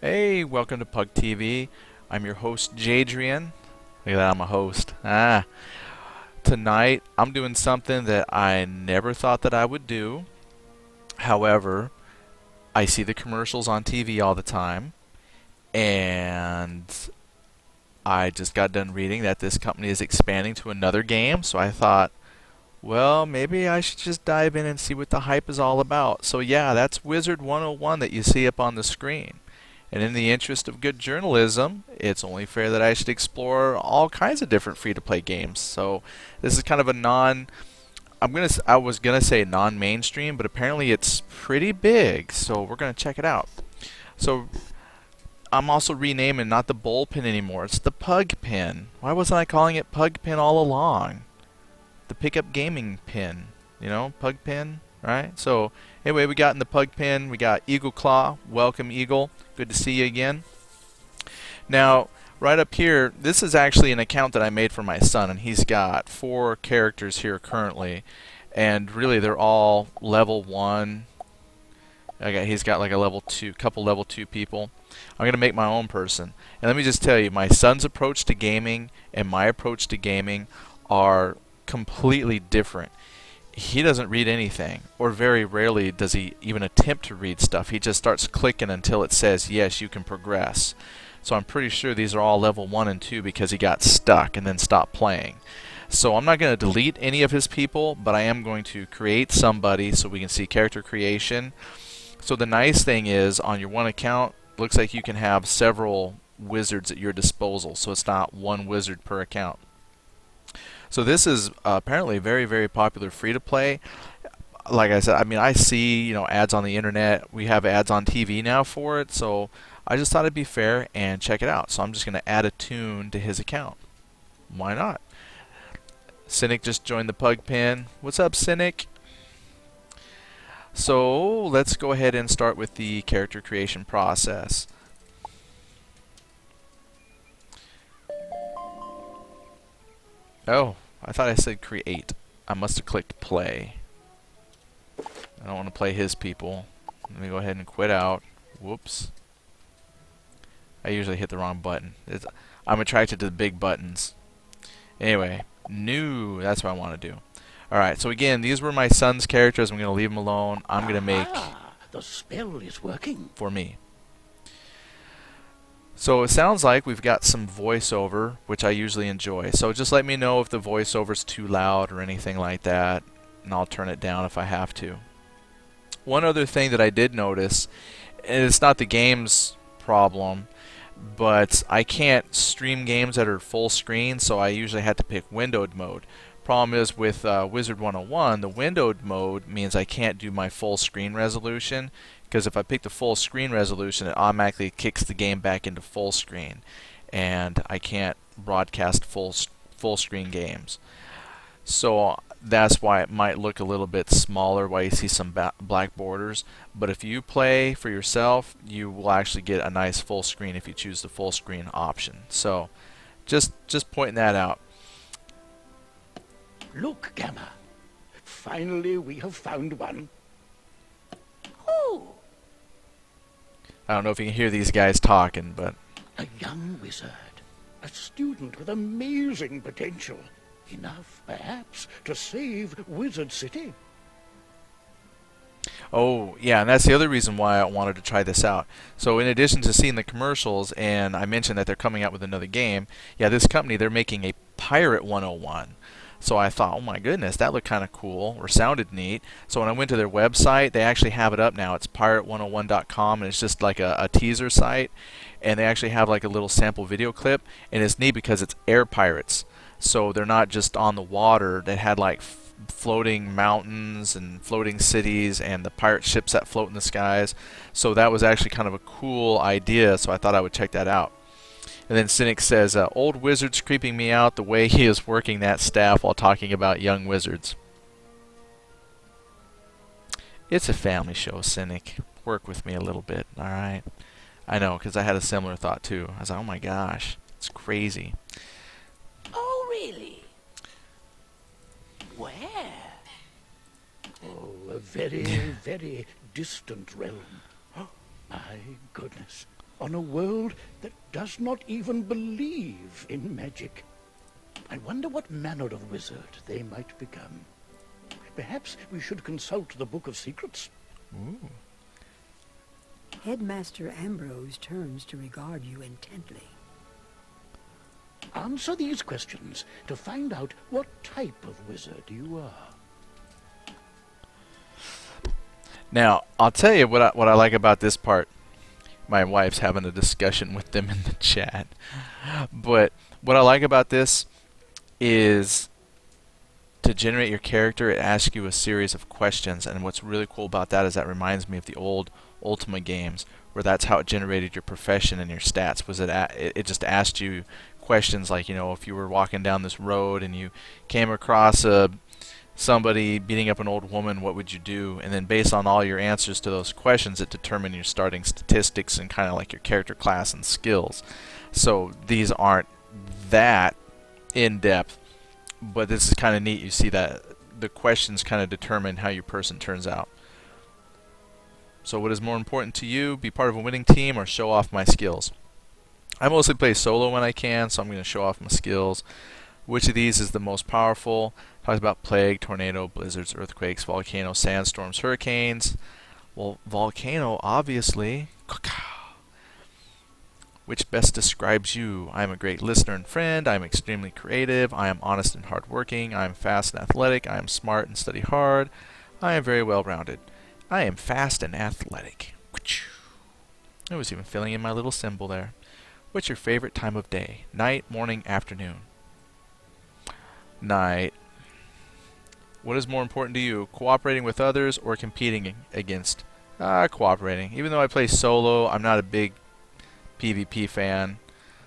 Hey, welcome to Pug TV. I'm your host, Jadrian. Look at that, I'm a host. Tonight, I'm doing something that I never thought that I would do. However, I see the commercials on TV all the time, and I just got done reading that this company is expanding to another game, so I thought, well, maybe I should just dive in and see what the hype is all about. So yeah, that's Wizard101 that you see up on the screen. And in the interest of good journalism, it's only fair that I should explore all kinds of different free-to-play games. So this is kind of a I was gonna say non-mainstream, but apparently it's pretty big. So we're gonna check it out. So I'm also renaming not the bullpen anymore. It's the Pug Pin. Why wasn't I calling it Pug Pin all along? The pickup gaming pin, Pug Pin, right? So anyway, we got in the Pug Pin, we got Eagle Claw. Welcome, Eagle. Good to see you again. Now, right up here, this is actually an account that I made for my son, and he's got 4 characters here currently, and really they're all level 1. He's got like a couple level 2 people. I'm gonna make my own person, and let me just tell you, my son's approach to gaming and my approach to gaming are completely different. He doesn't read anything, or very rarely does he even attempt to read stuff. He just starts clicking until it says, yes, you can progress. So I'm pretty sure these are all level 1 and 2 because he got stuck and then stopped playing. So I'm not going to delete any of his people, but I am going to create somebody so we can see character creation. So the nice thing is, on your one account, looks like you can have several wizards at your disposal, so it's not one wizard per account. So this is apparently very, very popular free-to-play. Like I said, I mean, I see ads on the internet. We have ads on TV now for it, so I just thought it'd be fair and check it out. So I'm just going to add a tune to his account. Why not? Cynic just joined the Pug Pin. What's up, Cynic? So let's go ahead and start with the character creation process. Oh, I thought I said create. I must have clicked play. I don't want to play his people. Let me go ahead and quit out. Whoops. I usually hit the wrong button. I'm attracted to the big buttons. Anyway, new. That's what I want to do. Alright, so again, these were my son's characters. I'm going to leave them alone. I'm going to make... The spell is working. For me. So it sounds like we've got some voiceover, which I usually enjoy. So just let me know if the voiceover's too loud or anything like that, and I'll turn it down if I have to. One other thing that I did notice, and it's not the game's problem, but I can't stream games that are full screen, so I usually have to pick windowed mode. Problem is with Wizard101, the windowed mode means I can't do my full screen resolution, because if I pick the full screen resolution, it automatically kicks the game back into full screen, and I can't broadcast full screen games. So that's why it might look a little bit smaller, why you see some black borders. But if you play for yourself, you will actually get a nice full screen if you choose the full screen option. So just pointing that out. Look, Gamma. Finally, we have found one. Oh! I don't know if you can hear these guys talking, but... A young wizard. A student with amazing potential. Enough, perhaps, to save Wizard City. Oh, yeah, and that's the other reason why I wanted to try this out. So in addition to seeing the commercials, and I mentioned that they're coming out with another game, yeah, this company, they're making a Pirate 101. So I thought, oh my goodness, that looked kind of cool, or sounded neat. So when I went to their website, they actually have it up now. It's pirate101.com, and it's just like a teaser site. And they actually have like a little sample video clip, and it's neat because it's air pirates. So they're not just on the water. They had like floating mountains and floating cities and the pirate ships that float in the skies. So that was actually kind of a cool idea, so I thought I would check that out. And then Cynic says, old wizard's creeping me out the way he is working that staff while talking about young wizards. It's a family show, Cynic. Work with me a little bit, alright? I know, because I had a similar thought too. I was like, oh my gosh, it's crazy. Oh, really? Where? Oh, a very, very distant realm. Oh, my goodness. on a world that does not even believe in magic. I wonder what manner of wizard they might become. Perhaps we should consult the Book of Secrets. Ooh. Headmaster Ambrose turns to regard you intently. Answer these questions to find out what type of wizard you are. Now, I'll tell you what I like about this part. My wife's having a discussion with them in the chat. But what I like about this is to generate your character, it asks you a series of questions. And what's really cool about that is that reminds me of the old Ultima games, where that's how it generated your profession and your stats. Was it just asked you questions like, you know, if you were walking down this road and you came across somebody beating up an old woman, what would you do? And then based on all your answers to those questions, it determined your starting statistics and kind of like your character class and skills. So these aren't that in-depth, but this is kind of neat. You see that the questions kind of determine how your person turns out. So what is more important to you, be part of a winning team or show off my skills? I mostly play solo when I can, so I'm going to show off my skills. Which of these is the most powerful? Talks about plague, tornado, blizzards, earthquakes, volcanoes, sandstorms, hurricanes. Well, volcano, obviously. Which best describes you? I am a great listener and friend. I am extremely creative. I am honest and hardworking. I am fast and athletic. I am smart and study hard. I am very well-rounded. I am fast and athletic. I was even filling in my little symbol there. What's your favorite time of day? Night, morning, afternoon? Night. What is more important to you? Cooperating with others or competing against? Cooperating. Even though I play solo, I'm not a big PvP fan,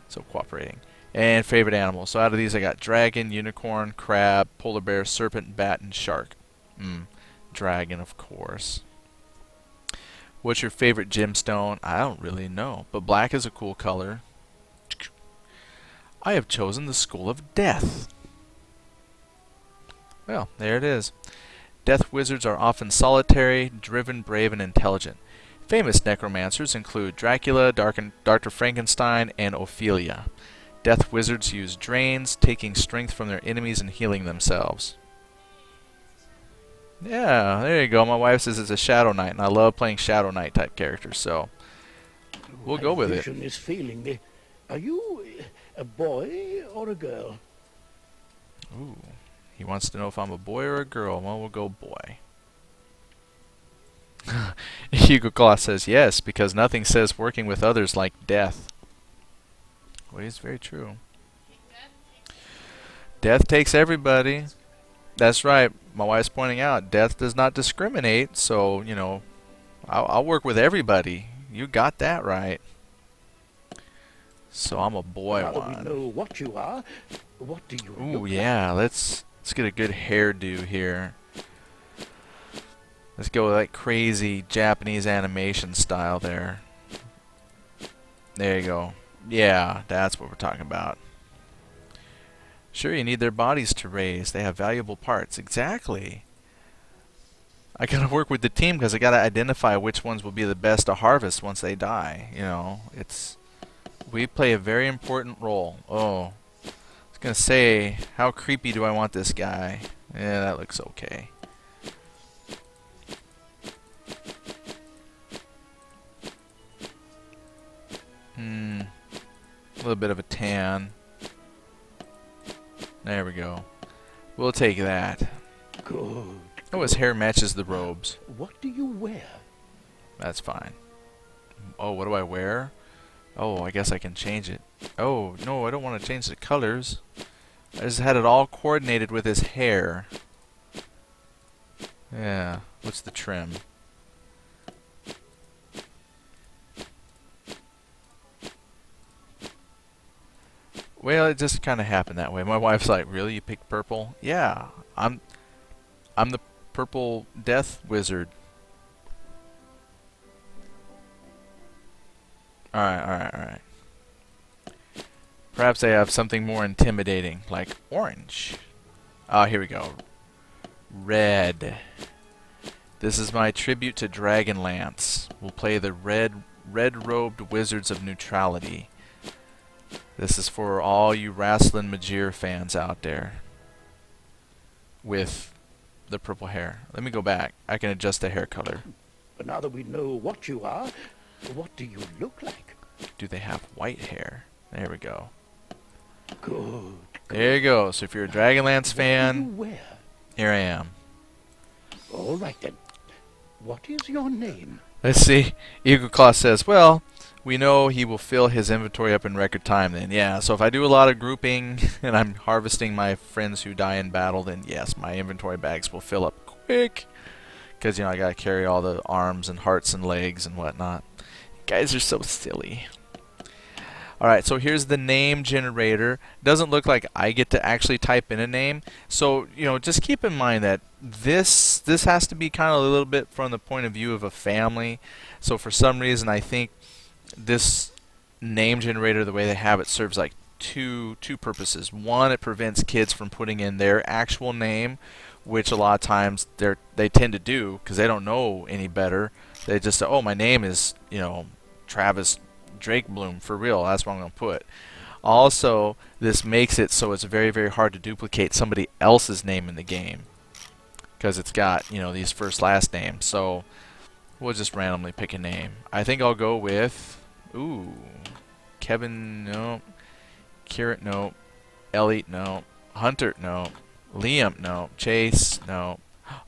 so cooperating. And favorite animal. So out of these I got dragon, unicorn, crab, polar bear, serpent, bat, and shark. Dragon, of course. What's your favorite gemstone? I don't really know, but black is a cool color. I have chosen the School of Death. Well, there it is. Death wizards are often solitary, driven, brave, and intelligent. Famous necromancers include Dracula, Dr. Frankenstein, and Ophelia. Death wizards use drains, taking strength from their enemies and healing themselves. Yeah, there you go. My wife says it's a Shadow Knight, and I love playing Shadow Knight type characters, so we'll go with it. Vision is failing me. Are you a boy or a girl? Ooh, he wants to know if I'm a boy or a girl. Well, we'll go boy. Hugo Claus says yes, because nothing says working with others like death. Well, it's very true. Death takes everybody. That's right. My wife's pointing out death does not discriminate, so, you know, I'll work with everybody. You got that right. So I'm a boy Now one. that we know what you are, what do you Ooh, look yeah. Let's get a good hairdo here. Let's go with that crazy Japanese animation style there. There you go. Yeah, that's what we're talking about. Sure, you need their bodies to raise. They have valuable parts. Exactly. I gotta work with the team because I gotta identify which ones will be the best to harvest once they die. You know, we play a very important role. Oh, I was gonna say, how creepy do I want this guy? Yeah, that looks okay. A little bit of a tan. There we go. We'll take that. good? Oh, his hair matches the robes. What do you wear? That's fine. Oh, what do I wear? Oh, I guess I can change it. Oh, no, I don't want to change the colors. I just had it all coordinated with his hair. Yeah. What's the trim? Well, it just kind of happened that way. My wife's like, "Really? You picked purple?" Yeah, I'm the purple death wizard. All right. Perhaps I have something more intimidating, like orange. Ah, here we go. Red. This is my tribute to Dragonlance. We'll play the red Red-Robed Wizards of Neutrality. This is for all you Rasslin Majir fans out there with the purple hair. Let me go back. I can adjust the hair color. But now that we know what you are, what do you look like? Do they have white hair? There we go. Good. There you go. So if you're a Dragonlance What do you fan, wear? here I am. All right then. What is your name? Let's see. Eagle Claw says, well, we know he will fill his inventory up in record time then. Yeah, so if I do a lot of grouping and I'm harvesting my friends who die in battle, then yes, my inventory bags will fill up quick. Because, I got to carry all the arms and hearts and legs and whatnot. You guys are so silly. Alright, so here's the name generator. Doesn't look like I get to actually type in a name. So, just keep in mind that this has to be kind of a little bit from the point of view of a family. So for some reason I think this name generator, the way they have it, serves like two purposes. One, it prevents kids from putting in their actual name, which a lot of times they tend to do because they don't know any better. They just say, oh, my name is, Travis Drake Bloom, for real, that's what I'm going to put. Also, this makes it so it's very, very hard to duplicate somebody else's name in the game because it's got, these first last names. So we'll just randomly pick a name. I think I'll go with, Kevin, no. Kirit, no. Elliot, no. Hunter, no. Liam, no. Chase, no.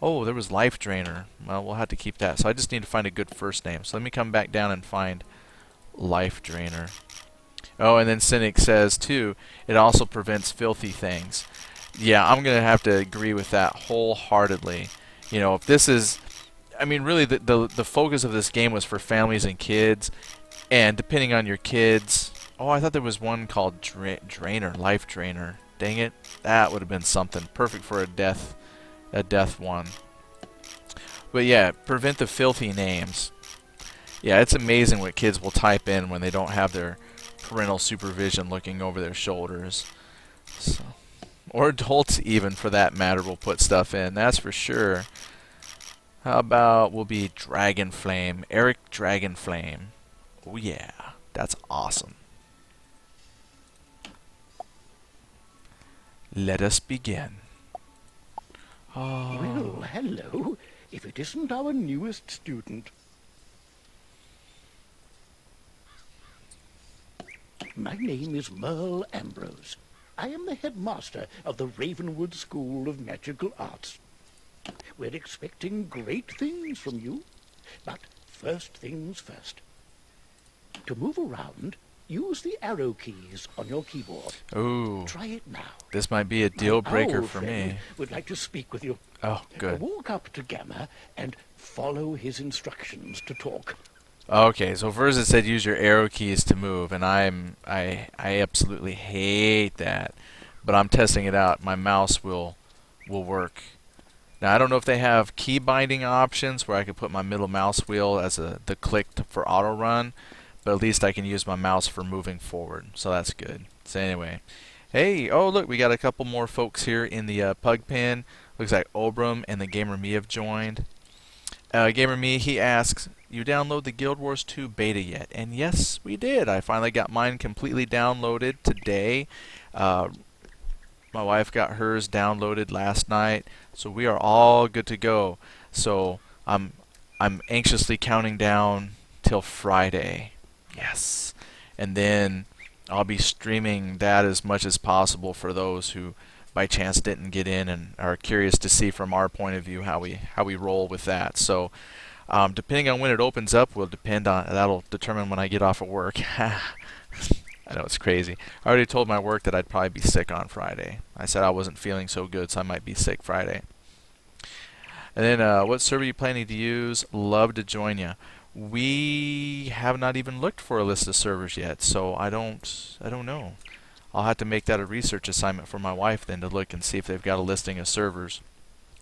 Oh, there was Life Drainer. Well, we'll have to keep that. So I just need to find a good first name. So let me come back down and find Life Drainer. Oh, and then Cynic says, too, it also prevents filthy things. Yeah, I'm going to have to agree with that wholeheartedly. If this is... really, the focus of this game was for families and kids. And depending on your kids... Oh, I thought there was one called Drainer, Life Drainer. Dang it. That would have been something. Perfect for a death one. But yeah, prevent the filthy names. Yeah, it's amazing what kids will type in when they don't have their parental supervision looking over their shoulders. So, or adults even, for that matter, will put stuff in. That's for sure. How about we'll be Dragonflame. Eric Dragonflame. Oh yeah, that's awesome. Let us begin. Oh. Well, hello. If it isn't our newest student. My name is Merle Ambrose. I am the headmaster of the Ravenwood School of Magical Arts. We're expecting great things from you, but first things first. To move around, use the arrow keys on your keyboard. Ooh. Try it now. This might be a deal breaker for friend me. Would like to speak with you. Oh, good. Walk up to Gamma and follow his instructions to talk. Okay, so first it said use your arrow keys to move, and I absolutely hate that. But I'm testing it out. My mouse will work. Now I don't know if they have key binding options where I could put my middle mouse wheel as the click for auto run, but at least I can use my mouse for moving forward. So that's good. So anyway, hey, oh look, we got a couple more folks here in the Pug Pen. Looks like Obram and the Gamer Me have joined. Gamer Me, he asks, you download the Guild Wars 2 beta yet? And yes, we did. I finally got mine completely downloaded today. My wife got hers downloaded last night, so we are all good to go. So I'm anxiously counting down till Friday. Yes. And then I'll be streaming that as much as possible for those who by chance didn't get in and are curious to see from our point of view how we roll with that. So depending on when it opens up that'll determine when I get off of work. I know it's crazy. I already told my work that I'd probably be sick on Friday. I said I wasn't feeling so good, so I might be sick Friday. And then what server are you planning to use? Love to join you. We have not even looked for a list of servers yet, so I don't know. I'll have to make that a research assignment for my wife then to look and see if they've got a listing of servers.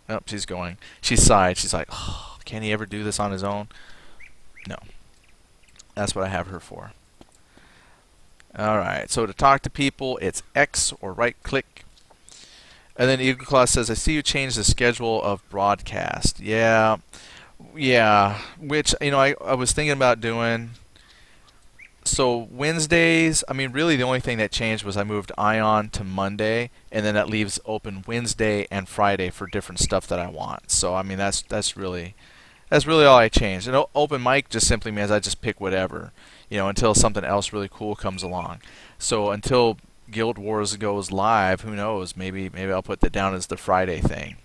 Oh, she's going. She sighed. She's like, oh, can he ever do this on his own? No. That's what I have her for. Alright, so to talk to people, it's X or right click. And then Eagle Claw says, I see you changed the schedule of broadcast. Yeah, which, I was thinking about doing. So Wednesdays, I mean, really the only thing that changed was I moved Ion to Monday, and then that leaves open Wednesday and Friday for different stuff that I want. So I mean, that's really all I changed. And open mic just simply means I just pick whatever, until something else really cool comes along. So until Guild Wars goes live, who knows? Maybe I'll put that down as the Friday thing.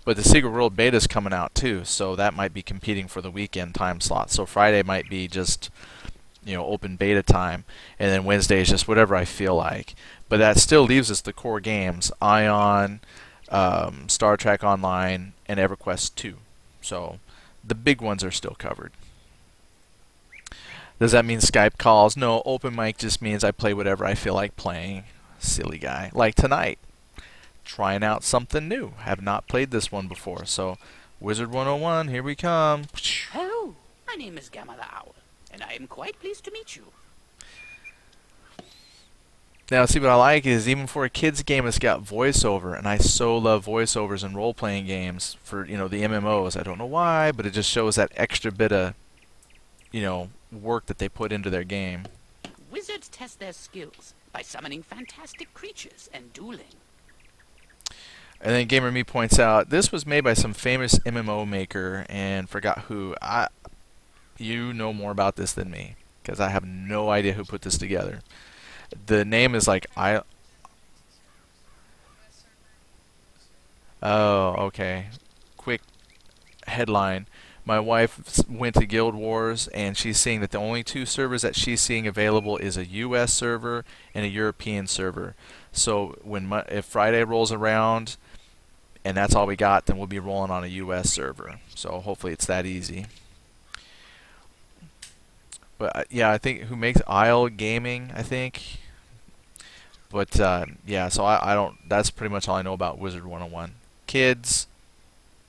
But the Secret World beta is coming out too, so that might be competing for the weekend time slot. So Friday might be just open beta time, and then Wednesday is just whatever I feel like. But that still leaves us the core games: Ion, Star Trek Online, and EverQuest 2. So the big ones are still covered. Does that mean Skype calls? No, open mic just means I play whatever I feel like playing. Silly guy. Like tonight, trying out something new. Have not played this one before, so Wizard101, here we come. Hello, my name is Gamma the Owl, and I am quite pleased to meet you. Now, see, what I like is even for a kids game, it's got voiceover, and I so love voiceovers in role-playing games for the MMOs. I don't know why, but it just shows that extra bit of work that they put into their game. Wizards test their skills by summoning fantastic creatures and dueling. And then Gamer Me points out this was made by some famous MMO maker, and forgot who. You know more about this than me, because I have no idea who put this together. The name is like Oh, okay. Quick headline. My wife went to Guild Wars, and she's seeing that the only two servers that she's seeing available is a U.S. server and a European server. So if Friday rolls around and that's all we got, then we'll be rolling on a U.S. server. So hopefully it's that easy. But yeah, I think who makes Isle Gaming, I think. But yeah, so I don't. That's pretty much all I know about Wizard101. Kids,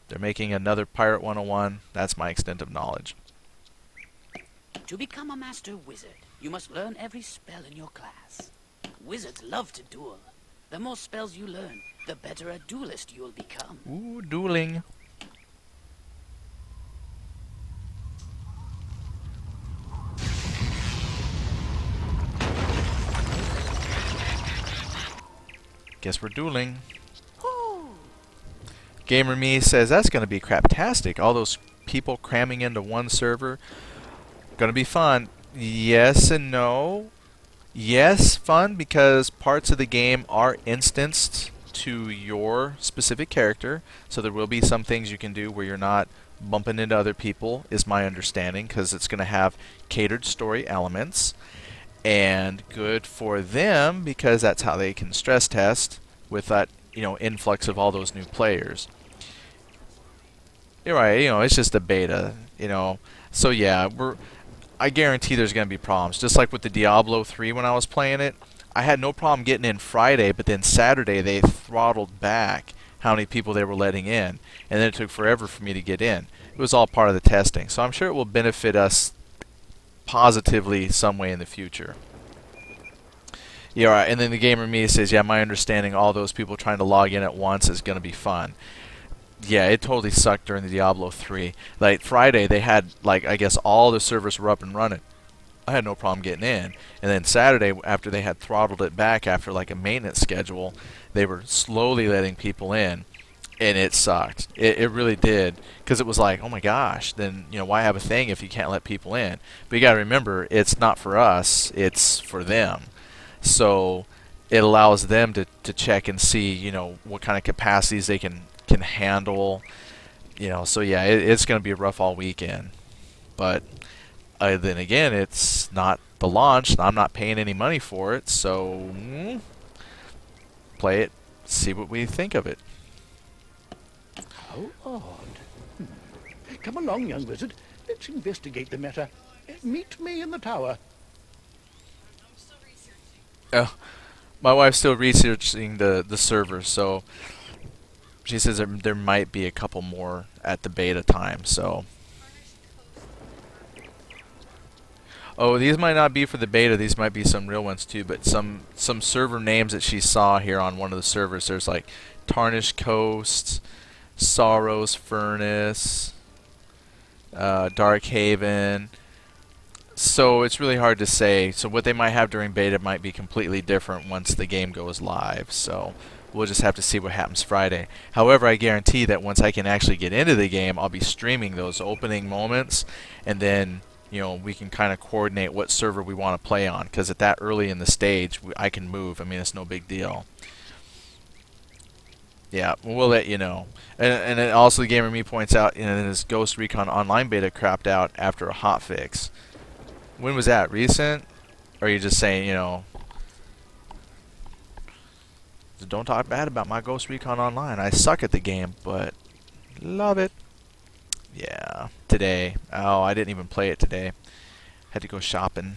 they're making another Pirate 101. That's my extent of knowledge. To become a master wizard, you must learn every spell in your class. Wizards love to duel. The more spells you learn, the better a duelist you'll become. Ooh, dueling. Guess we're dueling. Gamer Me says that's going to be craptastic. All those people cramming into one server. Going to be fun. Yes and no. Yes, fun because parts of the game are instanced to your specific character. So there will be some things you can do where you're not bumping into other people, is my understanding, because it's going to have catered story elements. And good for them because that's how they can stress test with that influx of all those new players. You're right, it's just a beta, So yeah, I guarantee there's going to be problems. Just like with the Diablo 3 when I was playing it, I had no problem getting in Friday, but then Saturday they throttled back how many people they were letting in, and then it took forever for me to get in. It was all part of the testing, so I'm sure it will benefit us positively some way in the future. Yeah, right. And then the Gamer Me says, yeah, my understanding, all those people trying to log in at once is going to be fun. Yeah, it totally sucked during the Diablo 3. Like Friday, they had I guess all the servers were up and running. I had no problem getting in. And then Saturday, after they had throttled it back after a maintenance schedule, they were slowly letting people in, and it sucked. It really did, because it was like, oh my gosh, then why have a thing if you can't let people in? But you got to remember, it's not for us, it's for them. So it allows them to check and see what kind of capacities they can handle. So yeah, it's going to be rough all weekend. But then again, it's not the launch. I'm not paying any money for it, so play it, see what we think of it. How odd. Come along, young wizard. Let's investigate the matter. Meet me in the tower. Oh, my wife's still researching the server, so she says there might be a couple more at the beta time. So, oh, these might not be for the beta. These might be some real ones too. But some server names that she saw here on one of the servers. There's like Tarnished Coast, Sorrow's Furnace, Dark Haven. So it's really hard to say. So what they might have during beta might be completely different once the game goes live. So we'll just have to see what happens Friday. However, I guarantee that once I can actually get into the game, I'll be streaming those opening moments, and then we can kind of coordinate what server we want to play on. Because at that early in the stage, I can move. I mean, it's no big deal. Yeah, we'll let you know. And then also, the Gamer Me points out, this Ghost Recon Online beta crapped out after a hotfix. When was that? Recent? Or are you just saying, don't talk bad about my Ghost Recon Online. I suck at the game, but love it. Yeah, today. Oh, I didn't even play it today. Had to go shopping.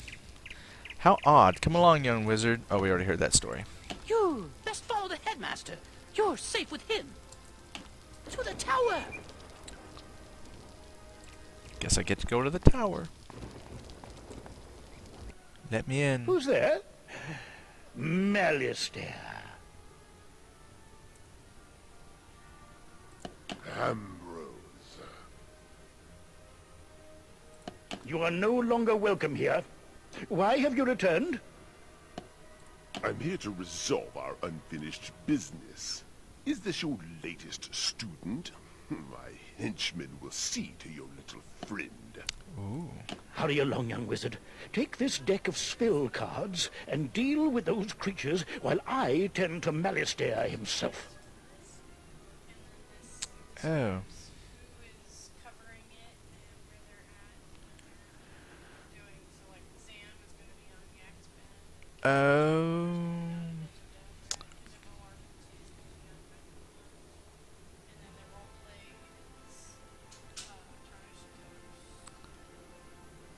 How odd. Come along, young wizard. Oh, we already heard that story. You best follow the headmaster. You're safe with him. To the tower. Guess I get to go to the tower. Let me in. Who's there? Malistaire. Ambrose. You are no longer welcome here. Why have you returned? I'm here to resolve our unfinished business. Is this your latest student? My henchmen will see to your little friend. Ooh. Hurry along, young wizard. Take this deck of spell cards and deal with those creatures while I tend to Malistaire himself. Oh. Oh.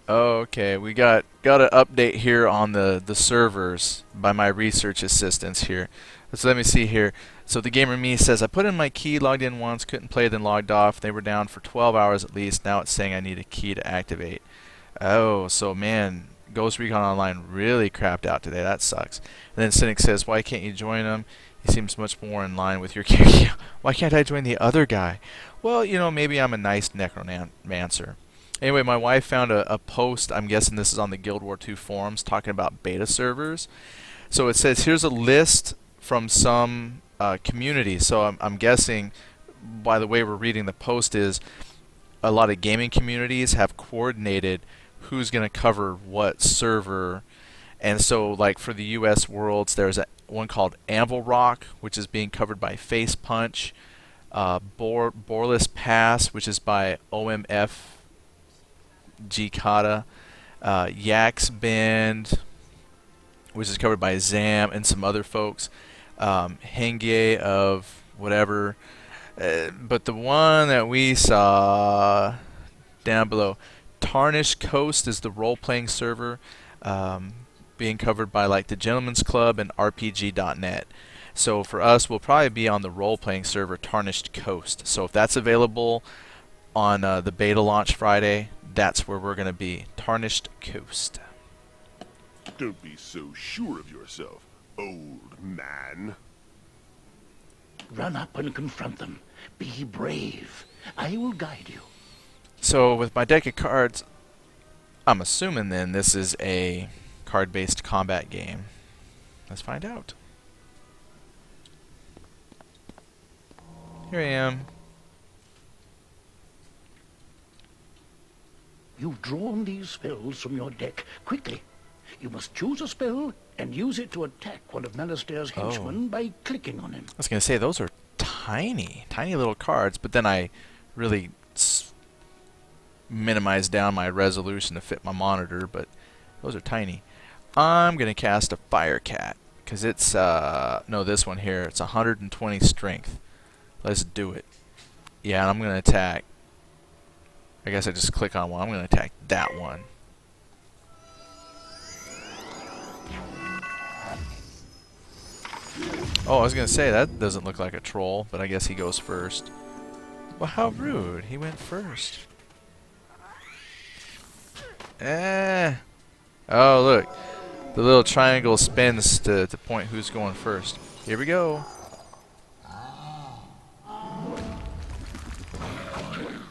Oh, okay. We got an update here on the servers by my research assistants here. So let me see here. So the Gamer Me says, I put in my key, logged in once, couldn't play, then logged off. They were down for 12 hours at least. Now it's saying I need a key to activate. Oh, so man, Ghost Recon Online really crapped out today. That sucks. And then Cynic says, why can't you join him? He seems much more in line with your character. Why can't I join the other guy? Well, maybe I'm a nice necromancer. Anyway, my wife found a post, I'm guessing this is on the Guild War II forums, talking about beta servers. So it says, here's a list from some communities. So I'm guessing, by the way we're reading the post, is a lot of gaming communities have coordinated who's going to cover what server. And so, like, for the US Worlds, there's one called Anvil Rock, which is being covered by Face Punch, Boreless Pass, which is by OMF Gkata, Yak's Band, which is covered by Zam and some other folks, Henge of whatever, but the one that we saw down below, Tarnished Coast, is the role-playing server, being covered by like the Gentleman's Club and RPG.net. So for us, we'll probably be on the role-playing server Tarnished Coast. So if that's available on the beta launch Friday, that's where we're going to be. Tarnished Coast. Don't be so sure of yourself, old man. Run up and confront them. Be brave. I will guide you. So with my deck of cards, I'm assuming then this is a card-based combat game. Let's find out. Here I am. You've drawn these spells from your deck. Quickly. You must choose a spell and use it to attack one of Malistaire's henchmen by clicking on him. I was going to say, those are tiny little cards, but then I really minimized down my resolution to fit my monitor, but those are tiny. I'm going to cast a Fire Cat, because it's, no, this one here, it's 120 strength. Let's do it. Yeah, and I'm going to attack. I guess I just click on one. I'm going to attack that one. Oh, I was going to say, that doesn't look like a troll, but I guess he goes first. Well, how rude. He went first. Oh, look. The little triangle spins to point who's going first. Here we go.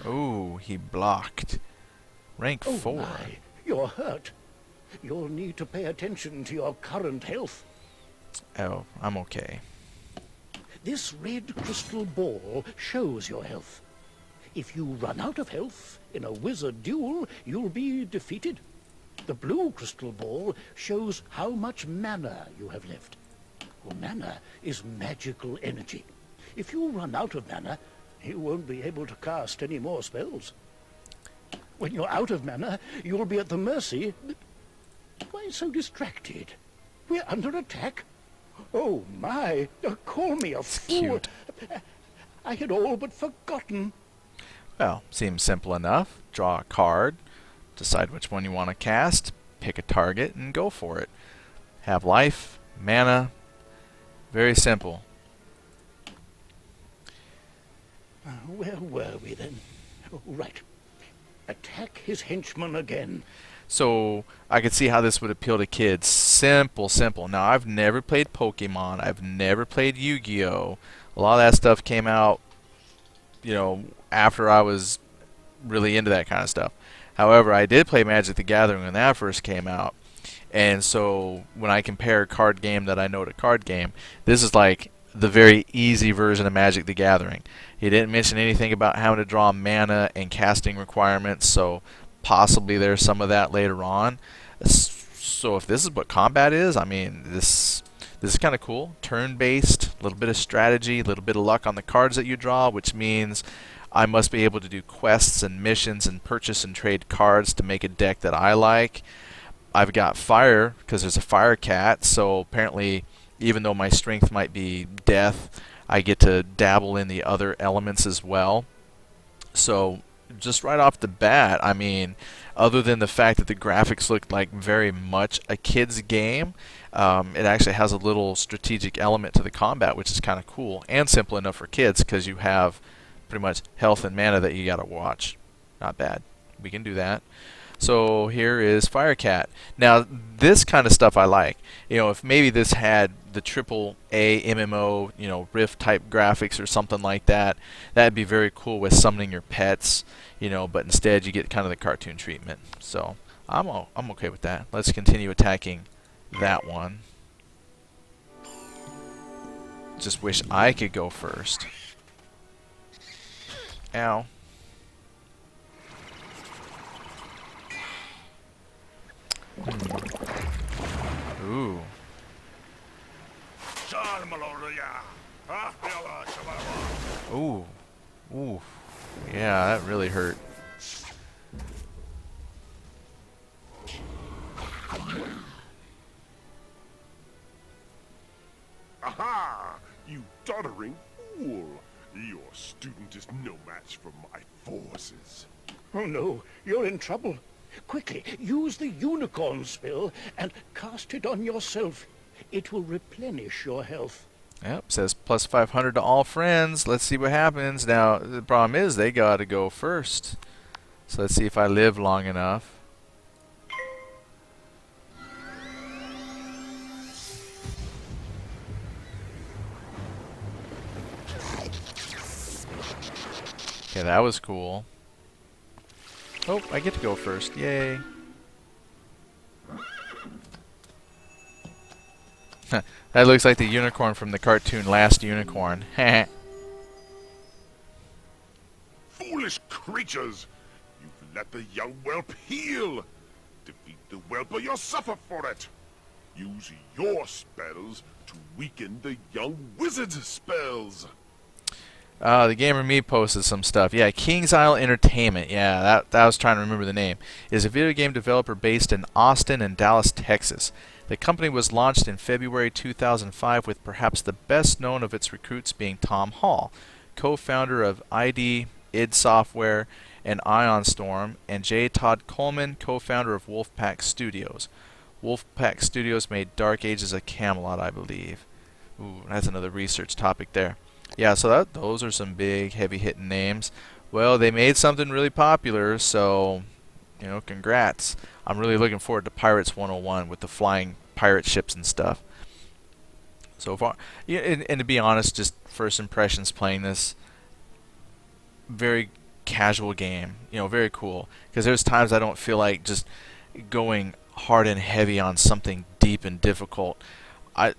Ooh, he blocked. Rank 4. My. You're hurt. You'll need to pay attention to your current health. Oh, I'm okay. This red crystal ball shows your health. If you run out of health in a wizard duel, you'll be defeated. The blue crystal ball shows how much mana you have left. Well, mana is magical energy. If you run out of mana, you won't be able to cast any more spells. When you're out of mana, you'll be at the mercy... Why so distracted? We're under attack. Oh, my. Call me a fool. Cute. I had all but forgotten. Well, seems simple enough. Draw a card, decide which one you want to cast, pick a target, and go for it. Have life, mana. Very simple. Where were we then? Oh, right. Attack his henchman again. So I could see how this would appeal to kids. Simple, simple. Now, I've never played Pokemon. I've never played Yu-Gi-Oh! A lot of that stuff came out, after I was really into that kind of stuff. However, I did play Magic the Gathering when that first came out. And so when I compare card game that I know to card game, this is like the very easy version of Magic the Gathering. He didn't mention anything about having to draw mana and casting requirements, so possibly there's some of that later on. So if this is what combat is, I mean, this is kind of cool. Turn-based, a little bit of strategy, a little bit of luck on the cards that you draw, which means I must be able to do quests and missions and purchase and trade cards to make a deck that I like. I've got fire because there's a fire cat, so apparently even though my strength might be death, I get to dabble in the other elements as well. So just right off the bat, I mean, other than the fact that the graphics look like very much a kid's game, it actually has a little strategic element to the combat, which is kind of cool and simple enough for kids because you have pretty much health and mana that you got to watch. Not bad. We can do that. So here is Firecat. Now, this kind of stuff I like. If maybe this had the AAA MMO, Rift type graphics or something like that, that'd be very cool with summoning your pets, but instead you get kind of the cartoon treatment. So I'm okay with that. Let's continue attacking that one. Just wish I could go first. Ow. Ooh. Ooh. Ooh. Yeah, that really hurt. Aha! You doddering fool! Your student is no match for my forces. Oh, no. You're in trouble. Quickly, use the unicorn spell and cast it on yourself. It will replenish your health. Yep, says plus 500 to all friends. Let's see what happens. Now, the problem is they got to go first. So let's see if I live long enough. Okay, that was cool. Oh, I get to go first. Yay. That looks like the unicorn from the cartoon Last Unicorn. Foolish creatures! You've let the young whelp heal! Defeat the whelp or you'll suffer for it! Use your spells to weaken the young wizard's spells! The Gamer Me posted some stuff. Yeah, King's Isle Entertainment. Yeah, that I was trying to remember the name. Is a video game developer based in Austin and Dallas, Texas. The company was launched in February 2005 with perhaps the best known of its recruits being Tom Hall, co-founder of ID id Software and Ion Storm, and J. Todd Coleman, co-founder of Wolfpack Studios. Wolfpack Studios made Dark Ages of Camelot, I believe. Ooh, that's another research topic there. Yeah, so those are some big, heavy-hitting names. Well, they made something really popular, so, congrats. I'm really looking forward to Pirates 101 with the flying pirate ships and stuff. So far, yeah, and to be honest, just first impressions playing this, very casual game, very cool. Because there's times I don't feel like just going hard and heavy on something deep and difficult. I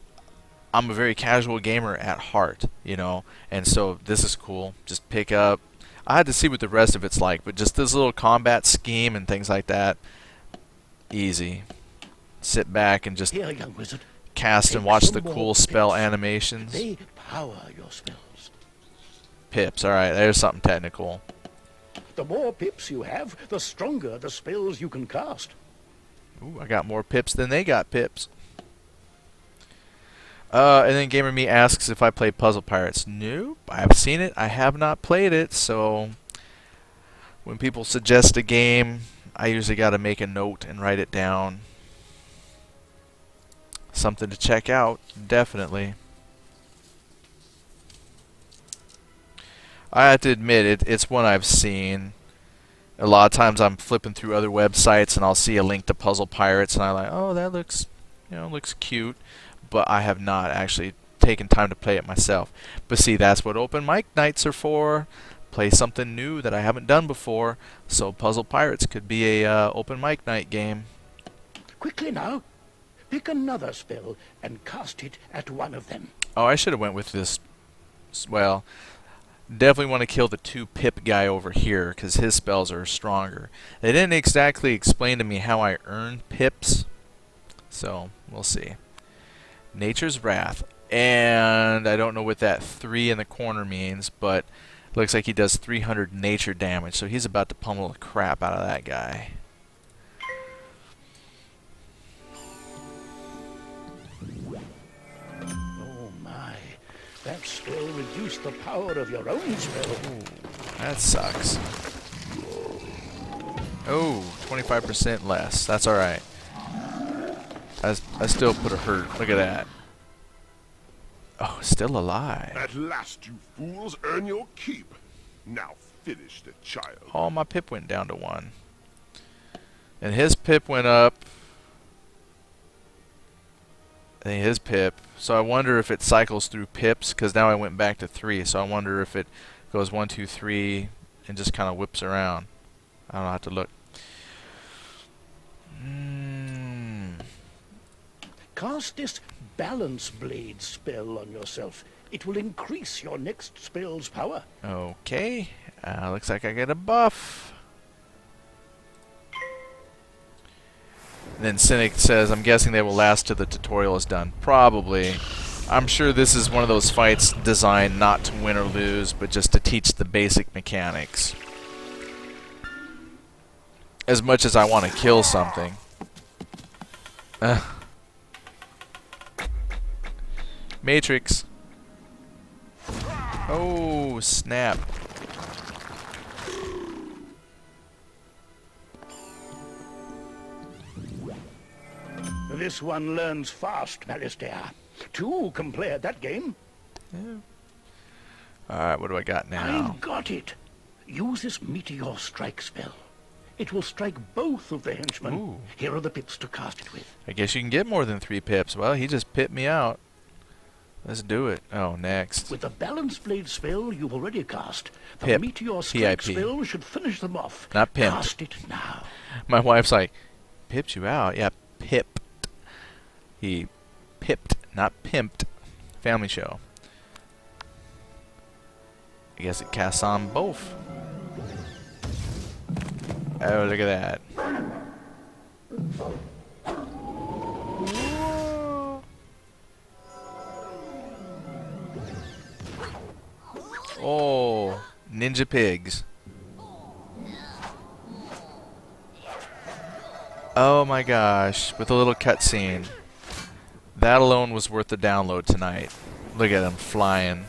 I'm a very casual gamer at heart, you know, and so this is cool. Just pick up. I had to see what the rest of it's like, but just this little combat scheme and things like that, easy. Sit back and just Here, young wizard. cast and Take watch some the more cool spell pips. animations. They power your spells. Pips, alright, there's something technical. The more pips you have, the stronger the spells you can cast. Ooh, I got more pips than they got pips. And then Gamer Me asks if I play Puzzle Pirates. Nope, I've seen it. I have not played it, so when people suggest a game, I usually got to make a note and write it down. Something to check out, definitely. I have to admit, it's one I've seen. A lot of times I'm flipping through other websites and I'll see a link to Puzzle Pirates and I'm like, oh, that looks, looks cute. But I have not actually taken time to play it myself. But see, that's what open mic nights are for. Play something new that I haven't done before. So Puzzle Pirates could be a open mic night game. Quickly now. Pick another spell and cast it at one of them. Oh, I should have went with this. Well, definitely want to kill the 2 pip guy over here because his spells are stronger. They didn't exactly explain to me how I earn pips. So, we'll see. Nature's Wrath. And I don't know what that 3 in the corner means, but looks like he does 300 nature damage, so he's about to pummel the crap out of that guy. Oh my, that spell reduced the power of your own spell. That sucks. Oh, 25% less. That's alright. I still put a hurt. Look at that. Oh, still alive. At last, you fools, earn your keep. Now finish the child. Oh, my pip went down to 1. And his pip went up. I think his pip. So I wonder if it cycles through pips, because now I went back to 3. So I wonder if it goes 1, 2, 3, and just kind of whips around. I don't know, I have to look. Cast this Balance Blade spell on yourself. It will increase your next spell's power. Okay. Looks like I get a buff. And then Cynic says, I'm guessing they will last till the tutorial is done. Probably. I'm sure this is one of those fights designed not to win or lose, but just to teach the basic mechanics. As much as I want to kill something. Matrix. Oh, snap. This one learns fast, Malistaire. 2 can play at that game. Yeah. Alright, what do I got now? I've got it. Use this Meteor Strike spell. It will strike both of the henchmen. Ooh. Here are the pips to cast it with. I guess you can get more than 3 pips. Well, he just pipped me out. Let's do it. Oh, next. With the Balance Blade spell you've already cast, the Pip. Meteor Strike P-I-P. spell should finish them off. Not pimped. Cast it now. My wife's like, pipped you out? Yeah, pipped. He pipped, not pimped. Family show. I guess it casts on both. Oh, look at that. Oh, ninja pigs. Oh my gosh, with a little cutscene. That alone was worth the download tonight. Look at him flying.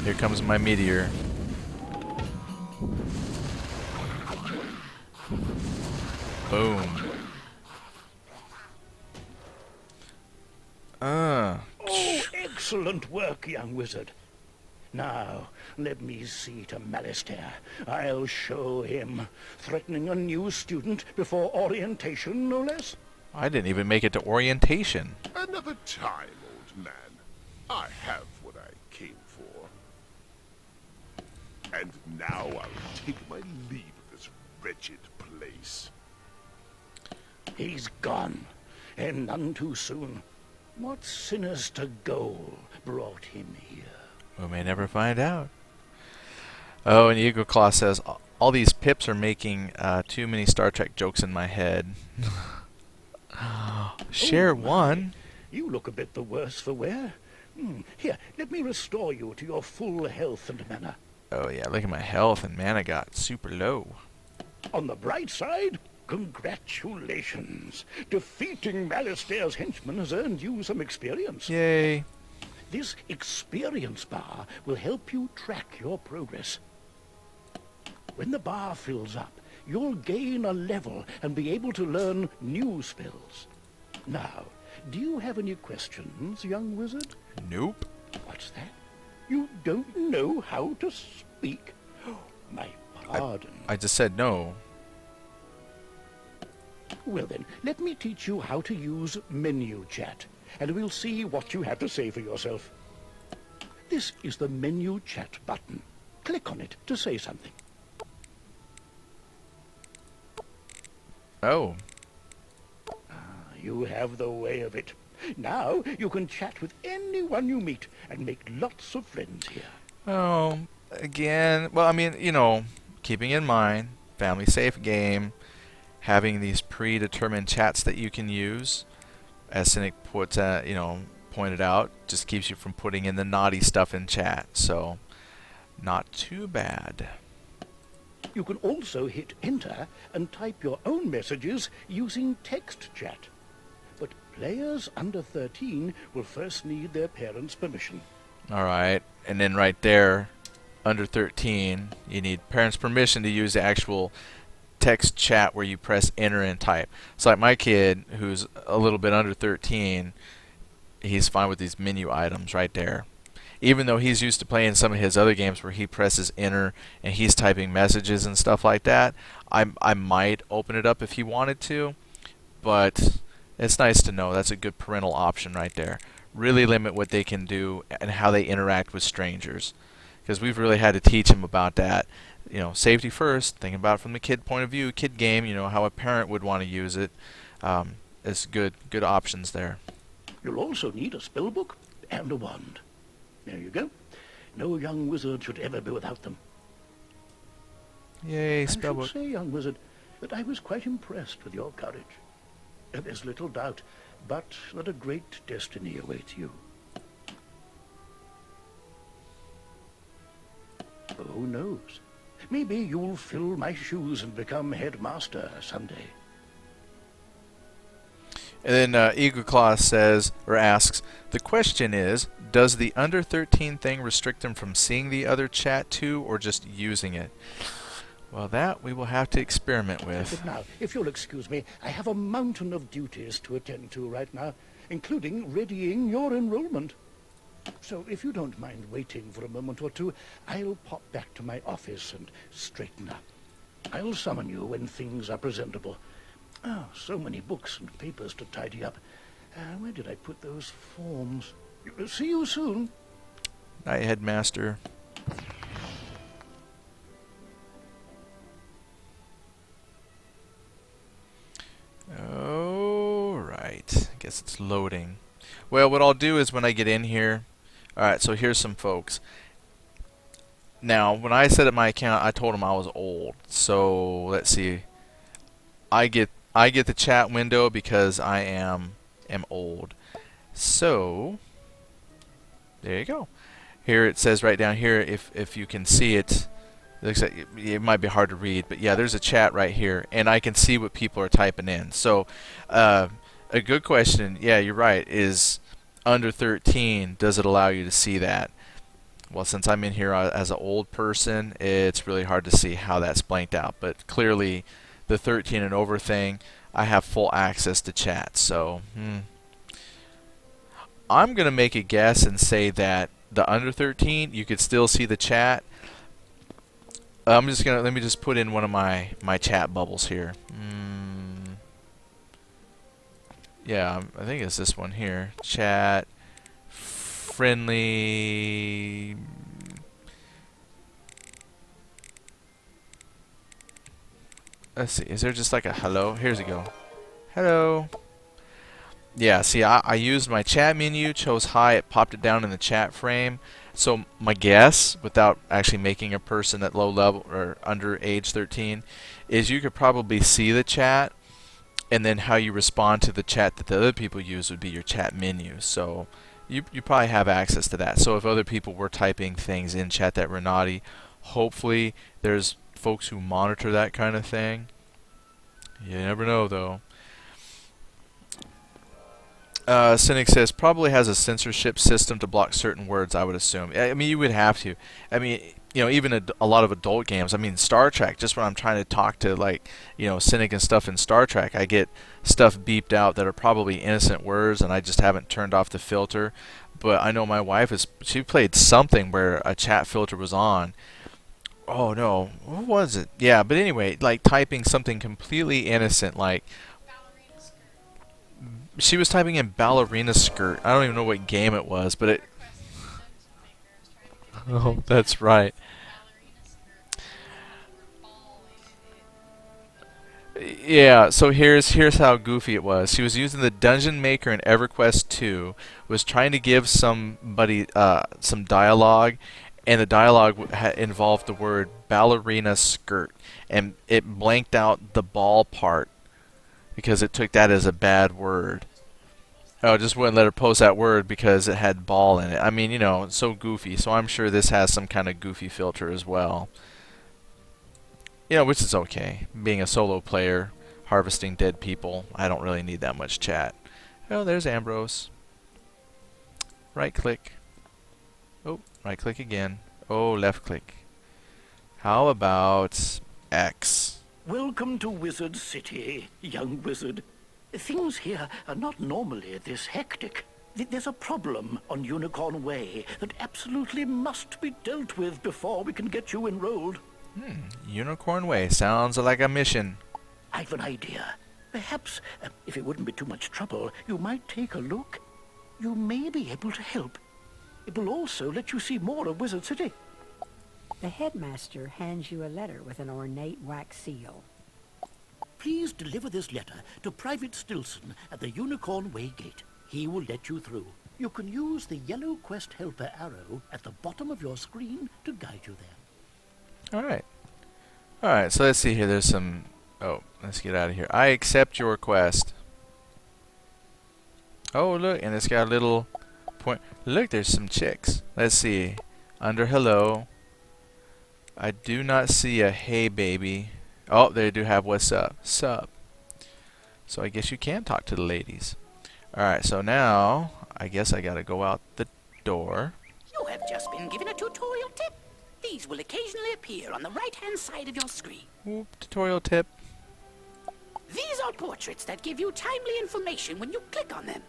Here comes my meteor. Boom. Oh, excellent work, young wizard. Now, let me see to Malistaire. I'll show him. Threatening a new student before orientation, no less. I didn't even make it to orientation. Another time, old man. I have what I came for. And now I'll take my leave of this wretched place. He's gone, and none too soon. What sinister goal brought him here? We may never find out. Oh, and Eagle Claw says, all these pips are making too many Star Trek jokes in my head. Share Oh, my. one. You look a bit the worse for wear. Here, let me restore you to your full health and mana. Oh yeah, look at my health and mana got super low. On the bright side, congratulations. Defeating Malistair's henchmen has earned you some experience. Yay. This experience bar will help you track your progress. When the bar fills up, you'll gain a level and be able to learn new spells. Now, do you have any questions, young wizard? Nope. What's that? You don't know how to speak? My pardon. I just said no. Well then, let me teach you how to use menu chat, and we'll see what you have to say for yourself. This is the menu chat button. Click on it to say something. Oh. You have the way of it. Now you can chat with anyone you meet and make lots of friends here. Oh, again, well, I mean, you know, keeping in mind, family safe game, having these predetermined chats that you can use, as Cynic pointed out, just keeps you from putting in the naughty stuff in chat, so not too bad. You can also hit enter and type your own messages using text chat. But players under 13 will first need their parents' permission. Alright, and then right there, under 13, you need parents' permission to use the actual text chat where you press enter and type. So like my kid, who's a little bit under 13, he's fine with these menu items right there. Even though he's used to playing some of his other games where he presses enter and he's typing messages and stuff like that, I might open it up if he wanted to, but it's nice to know that's a good parental option right there. Really limit what they can do and how they interact with strangers, because we've really had to teach him about that. You know, safety first, thinking about it from the kid point of view, kid game, you know, how a parent would want to use it. It's good options there. You'll also need a spell book and a wand. There you go. No young wizard should ever be without them. Yay, I spellbook. should say, young wizard, that I was quite impressed with your courage. There's little doubt, but that a great destiny awaits you. Who knows? Maybe you'll fill my shoes and become headmaster someday. And then Eagle Claw says, or asks, the question is, does the under 13 thing restrict them from seeing the other chat too, or just using it? Well, that we will have to experiment with. But now, if you'll excuse me, I have a mountain of duties to attend to right now, including readying your enrollment. So if you don't mind waiting for a moment or two, I'll pop back to my office and straighten up. I'll summon you when things are presentable. Oh, so many books and papers to tidy up. Where did I put those forms? See you soon. Night, Headmaster. Alright, I guess it's loading. Well, what I'll do is when I get in here, alright, so here's some folks. Now, when I set up my account, I told them I was old. So, let's see. I get the chat window because I am old. So, there you go. Here it says right down here, if you can see it, it looks like it might be hard to read, but yeah, there's a chat right here, and I can see what people are typing in. So, a good question, yeah, you're right, is under 13, does it allow you to see that? Well, since I'm in here as an old person, it's really hard to see how that's blanked out, but clearly the 13 and over thing, I have full access to chat. So, I'm going to make a guess and say that the under 13, you could still see the chat. Let me just put in one of my chat bubbles here. Yeah, I think it's this one here. Chat, friendly. Let's see, is there just like a hello? Here's a go. Hello. Yeah, see, I used my chat menu, chose hi, it popped it down in the chat frame. So my guess, without actually making a person at low level or under age 13, is you could probably see the chat, and then how you respond to the chat that the other people use would be your chat menu. So you probably have access to that. So if other people were typing things in chat that were naughty, hopefully there's folks who monitor that kind of thing. You never know, though. Cynic says probably has a censorship system to block certain words, I would assume. I mean, you would have to. I mean, you know, even a lot of adult games. I mean, Star Trek, just when I'm trying to talk to, like, you know, Cynic and stuff in Star Trek, I get stuff beeped out that are probably innocent words, and I just haven't turned off the filter. But I know my wife she played something where a chat filter was on. Oh, no. What was it? Yeah, but anyway, like typing something completely innocent, like she was typing in ballerina skirt. I don't even know what game it was, but it. Oh, that's right. Yeah, so here's how goofy it was. She was using the Dungeon Maker in EverQuest 2, was trying to give somebody some dialogue, and the dialogue involved the word ballerina skirt, and it blanked out the ball part because it took that as a bad word. Oh, it just wouldn't let her post that word because it had ball in it. I mean, you know, it's so goofy. So I'm sure this has some kind of goofy filter as well. You know, which is okay. Being a solo player, harvesting dead people, I don't really need that much chat. Oh, there's Ambrose. Right click. Oh, right click again. Oh, left click. How about X? Welcome to Wizard City, young wizard. Things here are not normally this hectic. There's a problem on Unicorn Way that absolutely must be dealt with before we can get you enrolled. Unicorn Way. Sounds like a mission. I've an idea. Perhaps, if it wouldn't be too much trouble, you might take a look. You may be able to help. It will also let you see more of Wizard City. The headmaster hands you a letter with an ornate wax seal. Please deliver this letter to Private Stilson at the Unicorn Way gate. He will let you through. You can use the yellow quest helper arrow at the bottom of your screen to guide you there. Alright. Alright, so let's see here. There's some... Oh, let's get out of here. I accept your quest. Oh, look, and it's got a little point. Look, there's some chicks. Let's see. Under hello. I do not see a hey baby. Oh, they do have what's up. Sup. So I guess you can talk to the ladies. Alright, so now I guess I gotta go out the door. You have just been given a tutorial tip. These will occasionally appear on the right-hand side of your screen. Oop, tutorial tip. These are portraits that give you timely information when you click on them.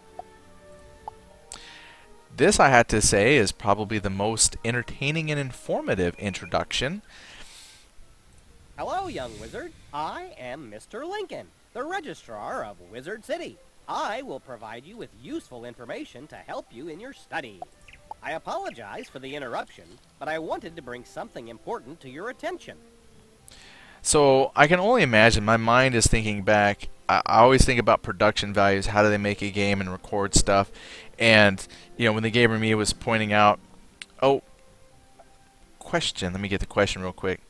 This, I had to say, is probably the most entertaining and informative introduction. Hello, young wizard. I am Mr. Lincoln, the registrar of Wizard City. I will provide you with useful information to help you in your studies. I apologize for the interruption, but I wanted to bring something important to your attention. So I can only imagine. My mind is thinking back. I always think about production values. How do they make a game and record stuff? And you know, when the gamer me was pointing out, oh, question. Let me get the question real quick.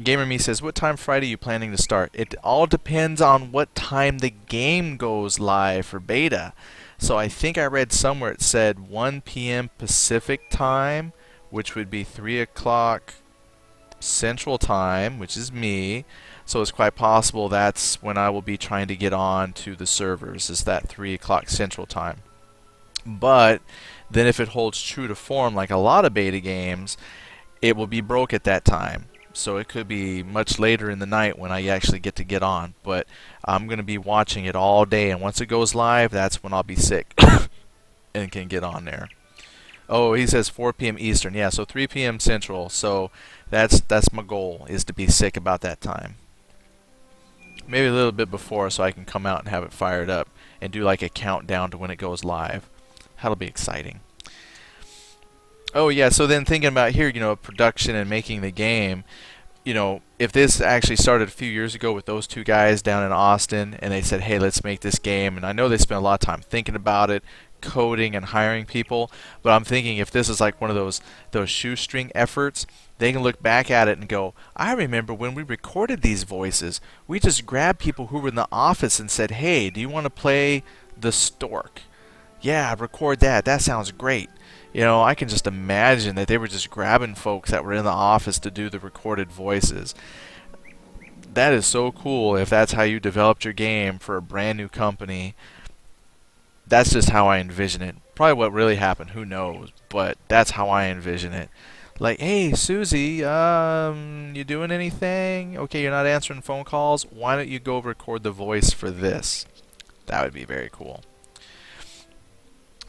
Gamer me says, "What time Friday are you planning to start?" It all depends on what time the game goes live for beta. So I think I read somewhere it said 1 p.m. Pacific time, which would be 3 o'clock Central Time, which is me. So it's quite possible that's when I will be trying to get on to the servers, is that 3 o'clock Central Time. But then if it holds true to form, like a lot of beta games, it will be broke at that time. So it could be much later in the night when I actually get on. But I'm going to be watching it all day, and once it goes live, that's when I'll be sick and can get on there. Oh, he says 4 p.m. Eastern. Yeah, so 3 p.m. Central. So that's my goal, is to be sick about that time. Maybe a little bit before, so I can come out and have it fired up and do like a countdown to when it goes live. That'll be exciting. Oh yeah, so then thinking about here, you know, production and making the game, you know, if this actually started a few years ago with those two guys down in Austin, and they said, hey, let's make this game, and I know they spent a lot of time thinking about it, coding and hiring people, but I'm thinking if this is like one of those shoestring efforts, they can look back at it and go, I remember when we recorded these voices, we just grabbed people who were in the office and said, hey, do you want to play the stork? Yeah, record that. That sounds great. You know, I can just imagine that they were just grabbing folks that were in the office to do the recorded voices. That is so cool if that's how you developed your game for a brand new company. That's just how I envision it. Probably what really happened, who knows, but that's how I envision it. Like, hey, Susie, you doing anything? Okay, you're not answering phone calls. Why don't you go record the voice for this? That would be very cool.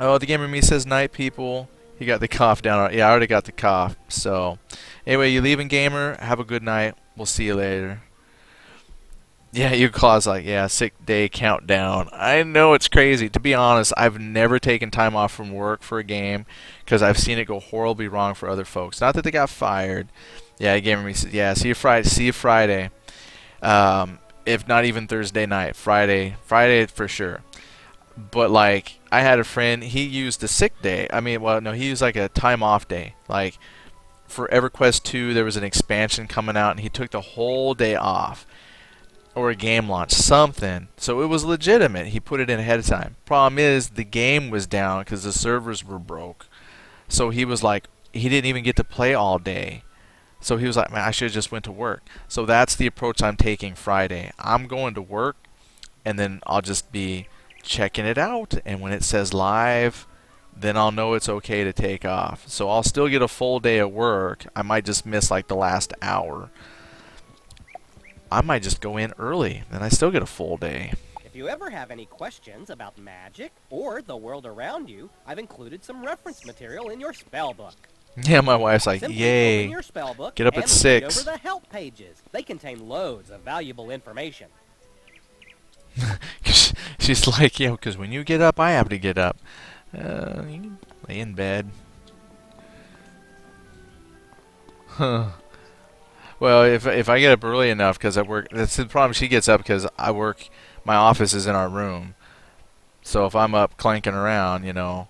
Oh, the Gamer Me says night, people. He got the cough down. Yeah, I already got the cough. So, anyway, you leaving, Gamer? Have a good night. We'll see you later. Yeah, you Claw's like, yeah, sick day countdown. I know it's crazy. To be honest, I've never taken time off from work for a game because I've seen it go horribly wrong for other folks. Not that they got fired. Yeah, Gamer Me says, yeah, see you Friday. See you Friday. If not even Thursday night, Friday for sure. But like, I had a friend, he used a sick day. I mean, well, no, he used like a time off day. Like, for EverQuest 2, there was an expansion coming out, and he took the whole day off. Or a game launch, something. So it was legitimate. He put it in ahead of time. Problem is, the game was down because the servers were broke. So he was like, he didn't even get to play all day. So he was like, man, I should have just went to work. So that's the approach I'm taking Friday. I'm going to work, and then I'll just be checking it out, and when it says live, then I'll know it's okay to take off. So I'll still get a full day of work. I might just miss like the last hour. I might just go in early, then I still get a full day. If you ever have any questions about magic or the world around you, I've included some reference material in your spell book. Yeah, my wife's like, Simply yay. open your spell book Get up and at read 6. over the help pages. They contain loads of valuable information. She's like, yeah, because when you get up, I have to get up. You can lay in bed. Huh. Well, if I get up early enough because I work, that's the problem. She gets up because I work. My office is in our room, so if I'm up clanking around, you know,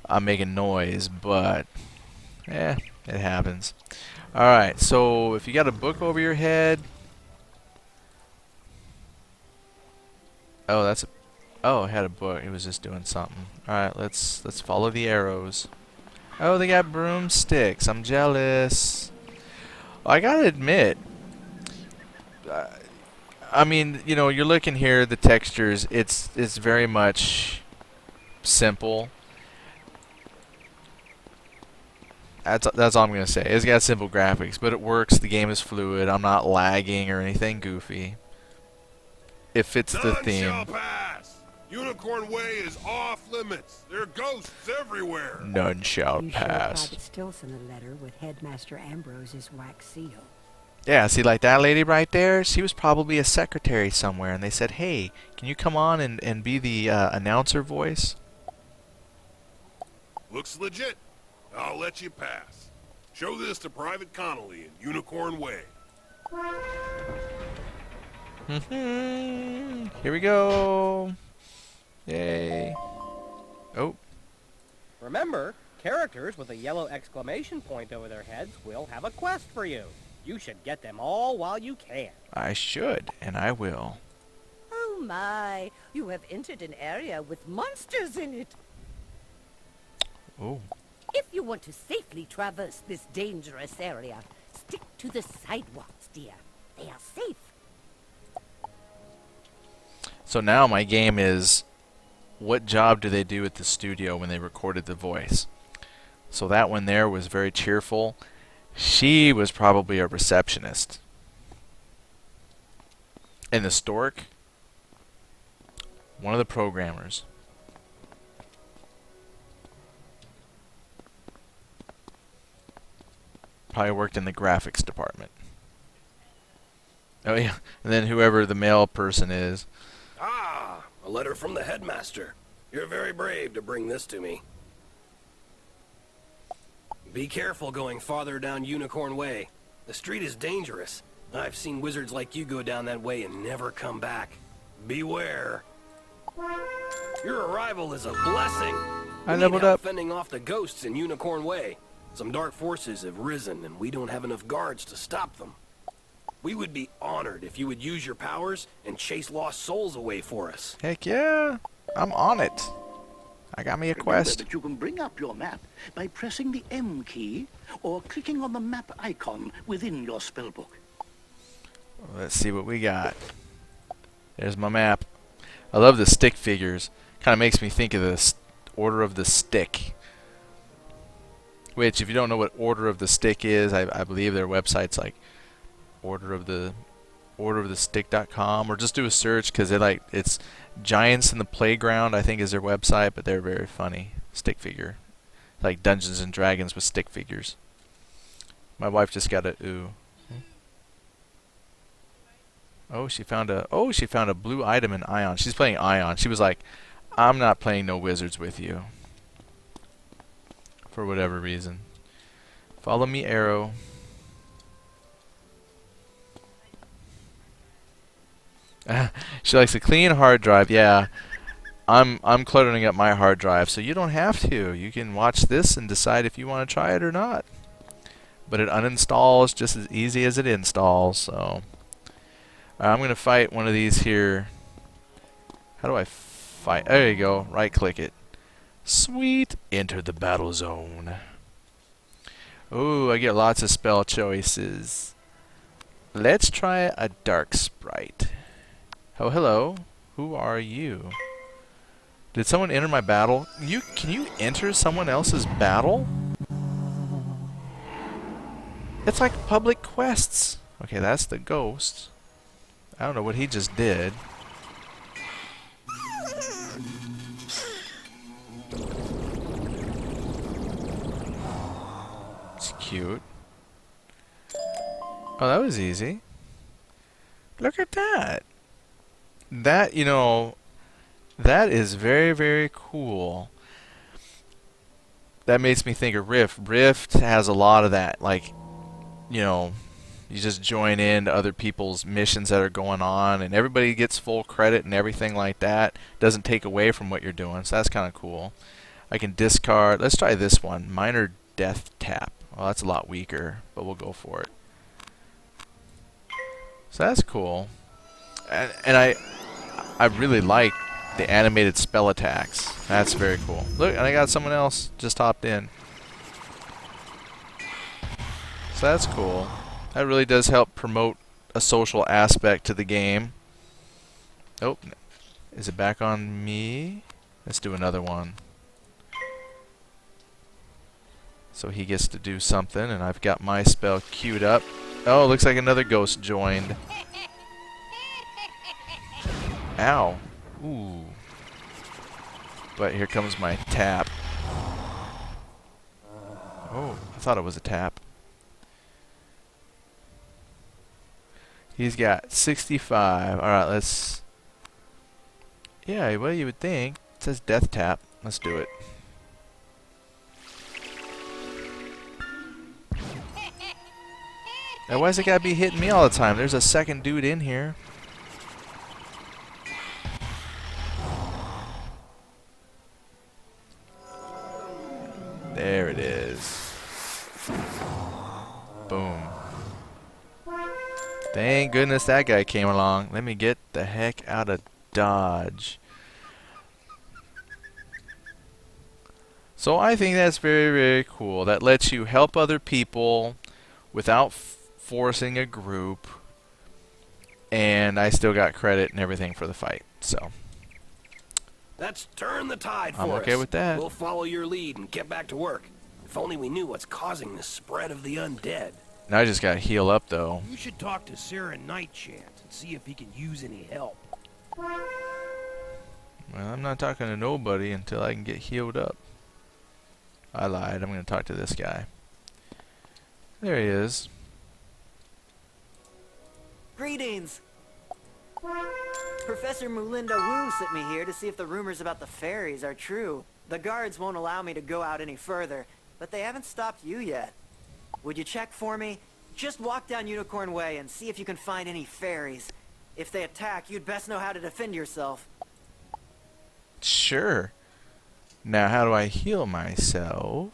I'm making noise. But yeah, it happens. All right. So if you got a book over your head, oh, that's a, oh, it had a book. It was just doing something. All right, let's follow the arrows. Oh, they got broomsticks. I'm jealous. I gotta admit, I mean, you know, you're looking here, the textures, it's very much simple. That's all I'm gonna say. It's got simple graphics, but it works. The game is fluid. I'm not lagging or anything goofy. It fits the None theme. shall pass. Unicorn Way is off limits. There are ghosts everywhere. None shall You show pass. Private Stilson a letter with Headmaster Ambrose's wax seal. Yeah, see, like that lady right there, she was probably a secretary somewhere, and they said, hey, can you come on and be the announcer voice? Looks legit. I'll let you pass. Show this to Private Connolly in Unicorn Way. Here we go. Yay. Oh. Remember, characters with a yellow exclamation point over their heads will have a quest for you. You should get them all while you can. I should, and I will. Oh my, you have entered an area with monsters in it. Oh. If you want to safely traverse this dangerous area, stick to the sidewalks, dear. They are safe. So now my game is, what job do they do at the studio when they recorded the voice? So that one there was very cheerful. She was probably a receptionist. And the stork, one of the programmers. Probably worked in the graphics department. Oh yeah, and then whoever the male person is. Ah, a letter from the headmaster. You're very brave to bring this to me. Be careful going farther down Unicorn Way. The street is dangerous, I've seen wizards like you go down that way and never come back. Beware. Your arrival is a blessing. I We need leveled help up. fending off the ghosts in Unicorn Way. Some dark forces have risen, and we don't have enough guards to stop them. We would be honored if you would use your powers and chase lost souls away for us. Heck yeah. I'm on it. I got me a Remember quest. that you can bring up your map by pressing the M key or clicking on the map icon within your spellbook. Let's see what we got. There's my map. I love the stick figures. Kind of makes me think of the Order of the Stick. Which, if you don't know what Order of the Stick is, I believe their website's like orderofthestick.com, or just do a search because it's Giants in the Playground, I think is their website, but they're very funny. Stick figure. Like Dungeons and Dragons with stick figures. My wife just got a ooh. She found a blue item in Ion. She's playing Ion. She was like, I'm not playing no wizards with you. For whatever reason. Follow me, arrow. She likes a clean hard drive. Yeah. I'm cluttering up my hard drive, so you don't have to. You can watch this and decide if you want to try it or not. But it uninstalls just as easy as it installs, so I'm going to fight one of these here. How do I fight? There you go. Right click it. Sweet. Enter the battle zone. Ooh, I get lots of spell choices. Let's try a dark sprite. Oh, hello. Who are you? Did someone enter my battle? Can you enter someone else's battle? It's like public quests. Okay, that's the ghost. I don't know what he just did. It's cute. Oh, that was easy. Look at that. That, that is very, very cool. That makes me think of Rift. Rift has a lot of that. Like, you just join in to other people's missions that are going on, and everybody gets full credit and everything like that. Doesn't take away from what you're doing, so that's kind of cool. I can discard. Let's try this one. Minor Death Tap. Well, that's a lot weaker, but we'll go for it. So that's cool. And I really like the animated spell attacks. That's very cool. Look, and I got someone else just hopped in. So that's cool. That really does help promote a social aspect to the game. Oh, is it back on me? Let's do another one. So he gets to do something, and I've got my spell queued up. Oh, looks like another ghost joined. Ow. Ooh. But here comes my tap. Oh, I thought it was a tap. He's got 65. Alright, let's... Yeah, well, you would think. It says death tap. Let's do it. Now, why's it gotta be hitting me all the time? There's a second dude in here. There it is. Boom. Thank goodness that guy came along. Let me get the heck out of Dodge. So I think that's very, very cool. That lets you help other people without forcing a group. And I still got credit and everything for the fight. So Let's turn the tide for us. I'm okay with that. We'll follow your lead and get back to work. If only we knew what's causing the spread of the undead. Now I just gotta heal up though. You should talk to Sarah Nightchant and see if he can use any help. Well, I'm not talking to nobody until I can get healed up. I lied. I'm gonna talk to this guy. There he is. Greetings! Professor Mulinda Wu sent me here to see if the rumors about the fairies are true. The guards won't allow me to go out any further, but they haven't stopped you yet. Would you check for me? Just walk down Unicorn Way and see if you can find any fairies. If they attack, you'd best know how to defend yourself. Sure. Now, how do I heal myself?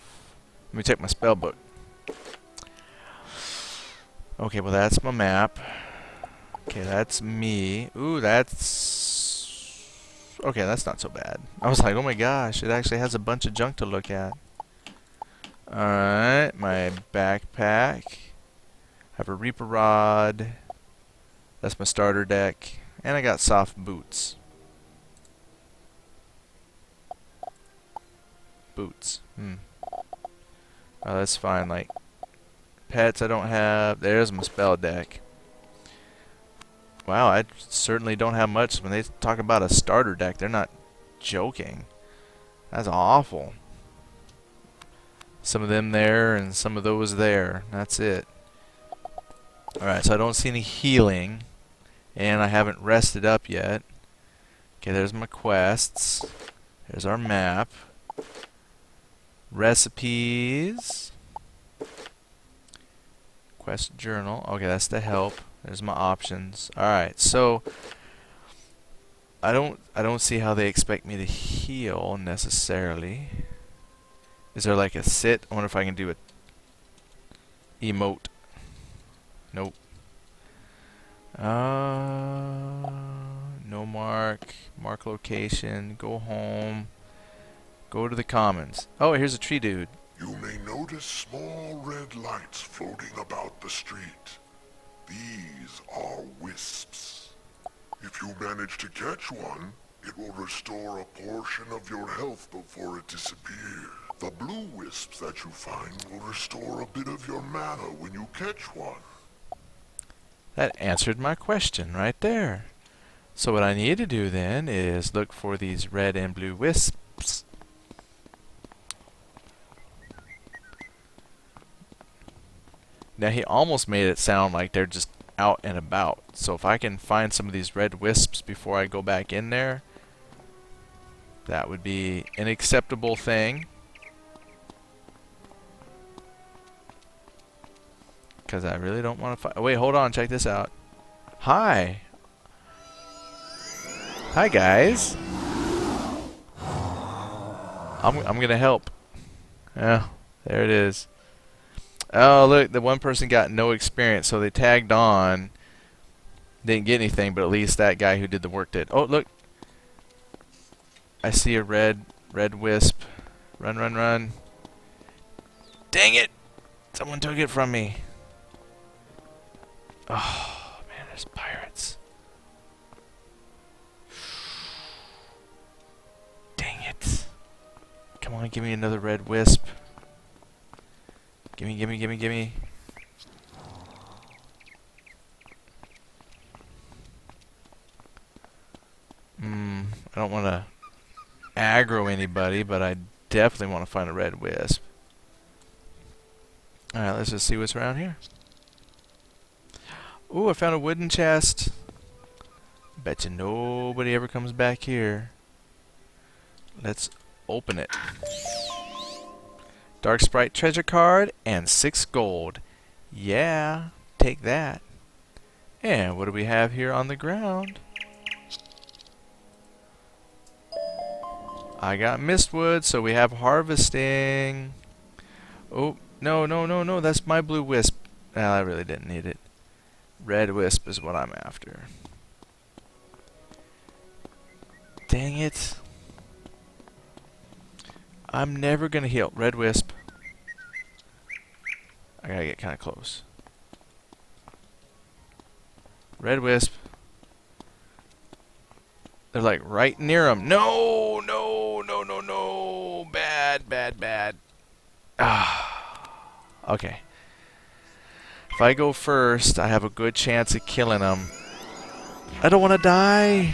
Let me check my spell book. Okay, well, that's my map. Okay, that's me. Ooh, that's... Okay, that's not so bad. I was like, oh my gosh, it actually has a bunch of junk to look at. Alright, my backpack. I have a Reaper Rod. That's my starter deck. And I got soft boots. Boots. Oh, that's fine. Like, pets I don't have. There's my spell deck. Wow, I certainly don't have much. When they talk about a starter deck, they're not joking. That's awful. Some of them there and some of those there. That's it. Alright, so I don't see any healing. And I haven't rested up yet. Okay, there's my quests. There's our map. Recipes. Quest journal. Okay, that's the help. There's my options. Alright, so I don't see how they expect me to heal necessarily. Is there like a sit? I wonder if I can do a emote. Nope. No mark. Mark location. Go home. Go to the commons. Oh, here's a tree dude. You may notice small red lights floating about the street. These are wisps. If you manage to catch one, it will restore a portion of your health before it disappears. The blue wisps that you find will restore a bit of your mana when you catch one. That answered my question right there. So what I need to do then is look for these red and blue wisps. Now he almost made it sound like they're just out and about. So if I can find some of these red wisps before I go back in there, that would be an acceptable thing. Because I really don't want to fight. Oh, wait, hold on. Check this out. Hi. Hi, guys. I'm going to help. Yeah, there it is. Oh, look. The one person got no experience, so they tagged on. Didn't get anything, but at least that guy who did the work did. Oh, look. I see a red wisp. Run, run, run. Dang it. Someone took it from me. Oh, man, there's pirates. Dang it. Come on, give me another red wisp. Gimme, gimme, gimme, gimme. I don't want to aggro anybody, but I definitely want to find a red wisp. Alright, let's just see what's around here. Ooh, I found a wooden chest. Bet you nobody ever comes back here. Let's open it. Dark Sprite treasure card and 6 gold. Yeah, take that. And what do we have here on the ground? I got mistwood, so we have harvesting. Oh, no, no, no, no, that's my blue wisp. I really didn't need it. Red wisp is what I'm after. Dang it. I'm never gonna heal. Red wisp. I gotta get kinda close. Red wisp. They're like right near him. No, no, no, no, no. Bad, bad, bad. Ah. Okay. If I go first, I have a good chance of killing them. I don't want to die.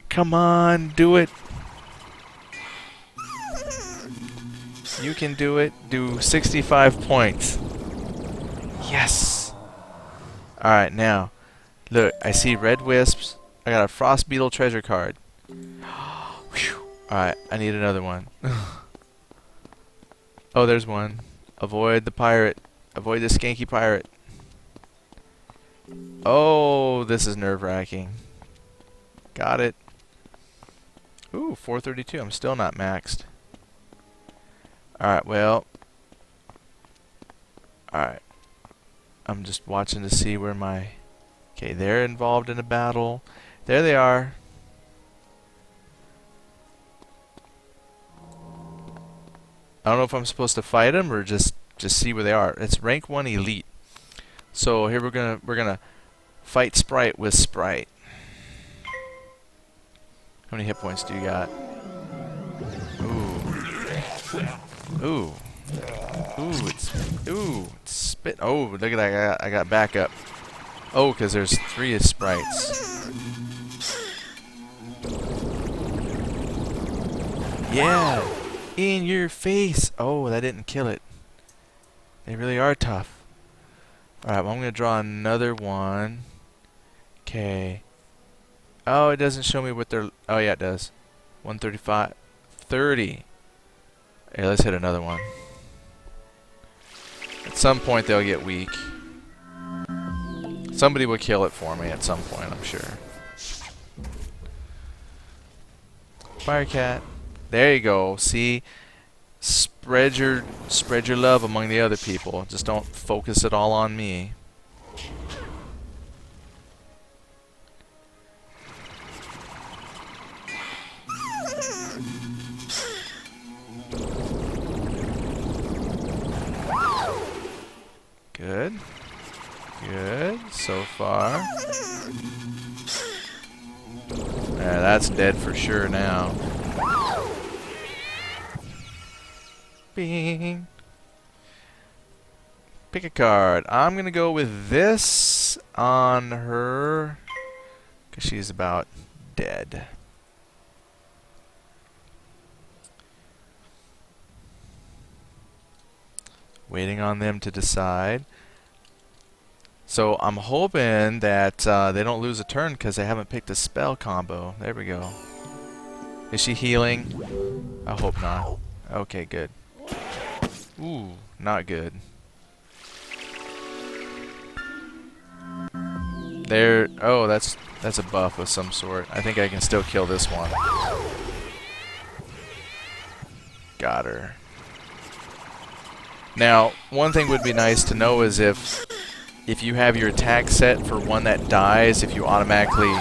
Come on, do it. You can do it. Do 65 points. Yes. Alright, now. Look, I see red wisps. I got a frost beetle treasure card. Alright, I need another one. Oh, there's one. Avoid the pirate. Avoid the skanky pirate. Oh, this is nerve-wracking. Got it. Ooh, 432. I'm still not maxed. Alright, well. Alright. I'm just watching to see where my... Okay, they're involved in a battle. There they are. I don't know if I'm supposed to fight them or just see where they are. It's rank 1 elite. So here we're gonna fight Sprite with Sprite. How many hit points do you got? Ooh. Ooh, it's spit. Oh, look at that. I got backup. Oh, because there's 3 sprites. Yeah, in your face. Oh, that didn't kill it. They really are tough. Alright, well, I'm going to draw another one. Okay. Oh, it doesn't show me what they're... Oh, yeah, it does. 135. 30. Hey, let's hit another one. At some point, they'll get weak. Somebody will kill it for me at some point, I'm sure. Firecat. There you go. See? Spread your love among the other people. Just don't focus it all on me. Good. Good so far. Yeah, that's dead for sure now. Bing. Pick a card. I'm going to go with this on her because she's about dead. Waiting on them to decide. So I'm hoping that they don't lose a turn because they haven't picked a spell combo. There we go. Is she healing? I hope not. Okay, good. Ooh, not good. There. Oh, that's a buff of some sort. I think I can still kill this one. Got her. Now, one thing would be nice to know is if you have your attack set for one that dies, if you automatically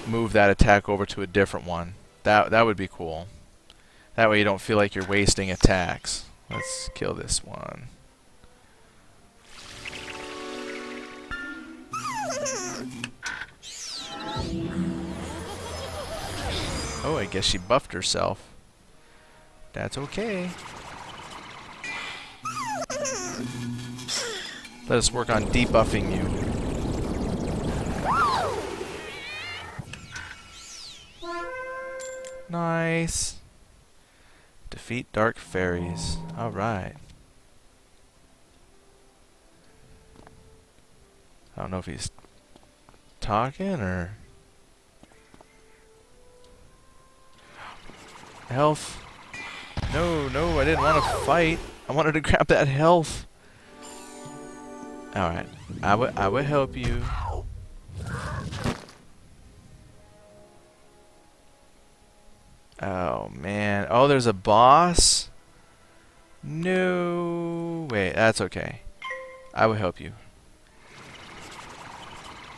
move that attack over to a different one. That would be cool. That way you don't feel like you're wasting attacks. Let's kill this one. Oh, I guess she buffed herself. That's okay. Let us work on debuffing you. Nice. Defeat dark fairies. Alright. I don't know if he's talking or... Health. No, I didn't want to fight. I wanted to grab that health. Alright. I would help you. Oh, man. Oh, there's a boss? No. Wait, that's okay. I will help you.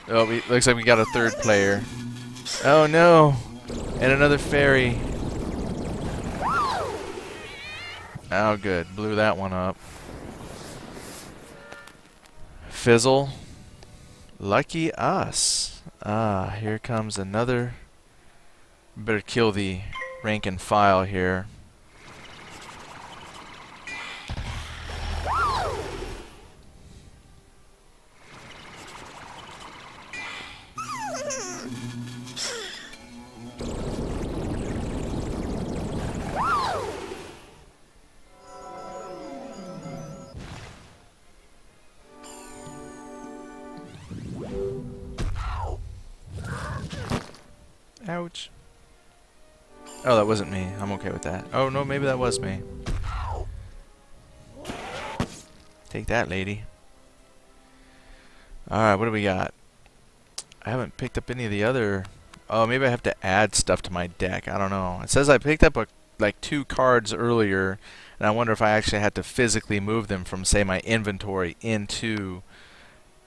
Oh, looks like we got a third player. Oh, no. And another fairy. Oh, good. Blew that one up. Fizzle. Lucky us. Ah, here comes another. Better kill the rank and file here. Ouch. Oh, that wasn't me. I'm okay with that. Oh, no, maybe that was me. Take that, lady. Alright, what do we got? I haven't picked up any of the other... Oh, maybe I have to add stuff to my deck. I don't know. It says I picked up like 2 cards earlier, and I wonder if I actually had to physically move them from, say, my inventory into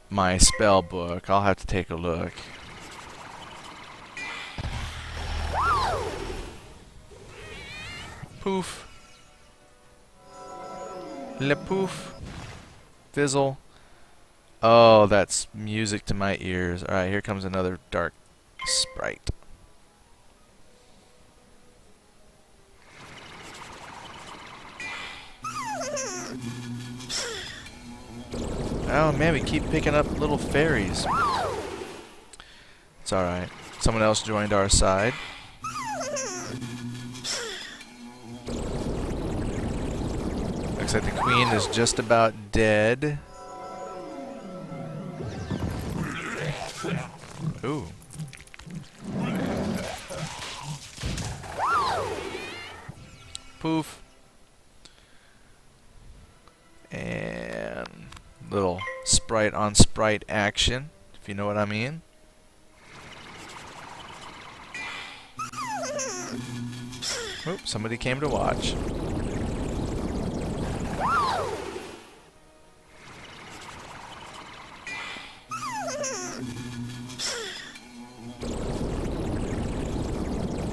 my spell book. I'll have to take a look. Poof. Le poof. Fizzle. Oh, that's music to my ears. Alright, here comes another dark sprite. Oh man, we keep picking up little fairies. It's alright. Someone else joined our side. Looks like the queen is just about dead. Ooh. Poof. And little sprite on sprite action, if you know what I mean. Oop, somebody came to watch.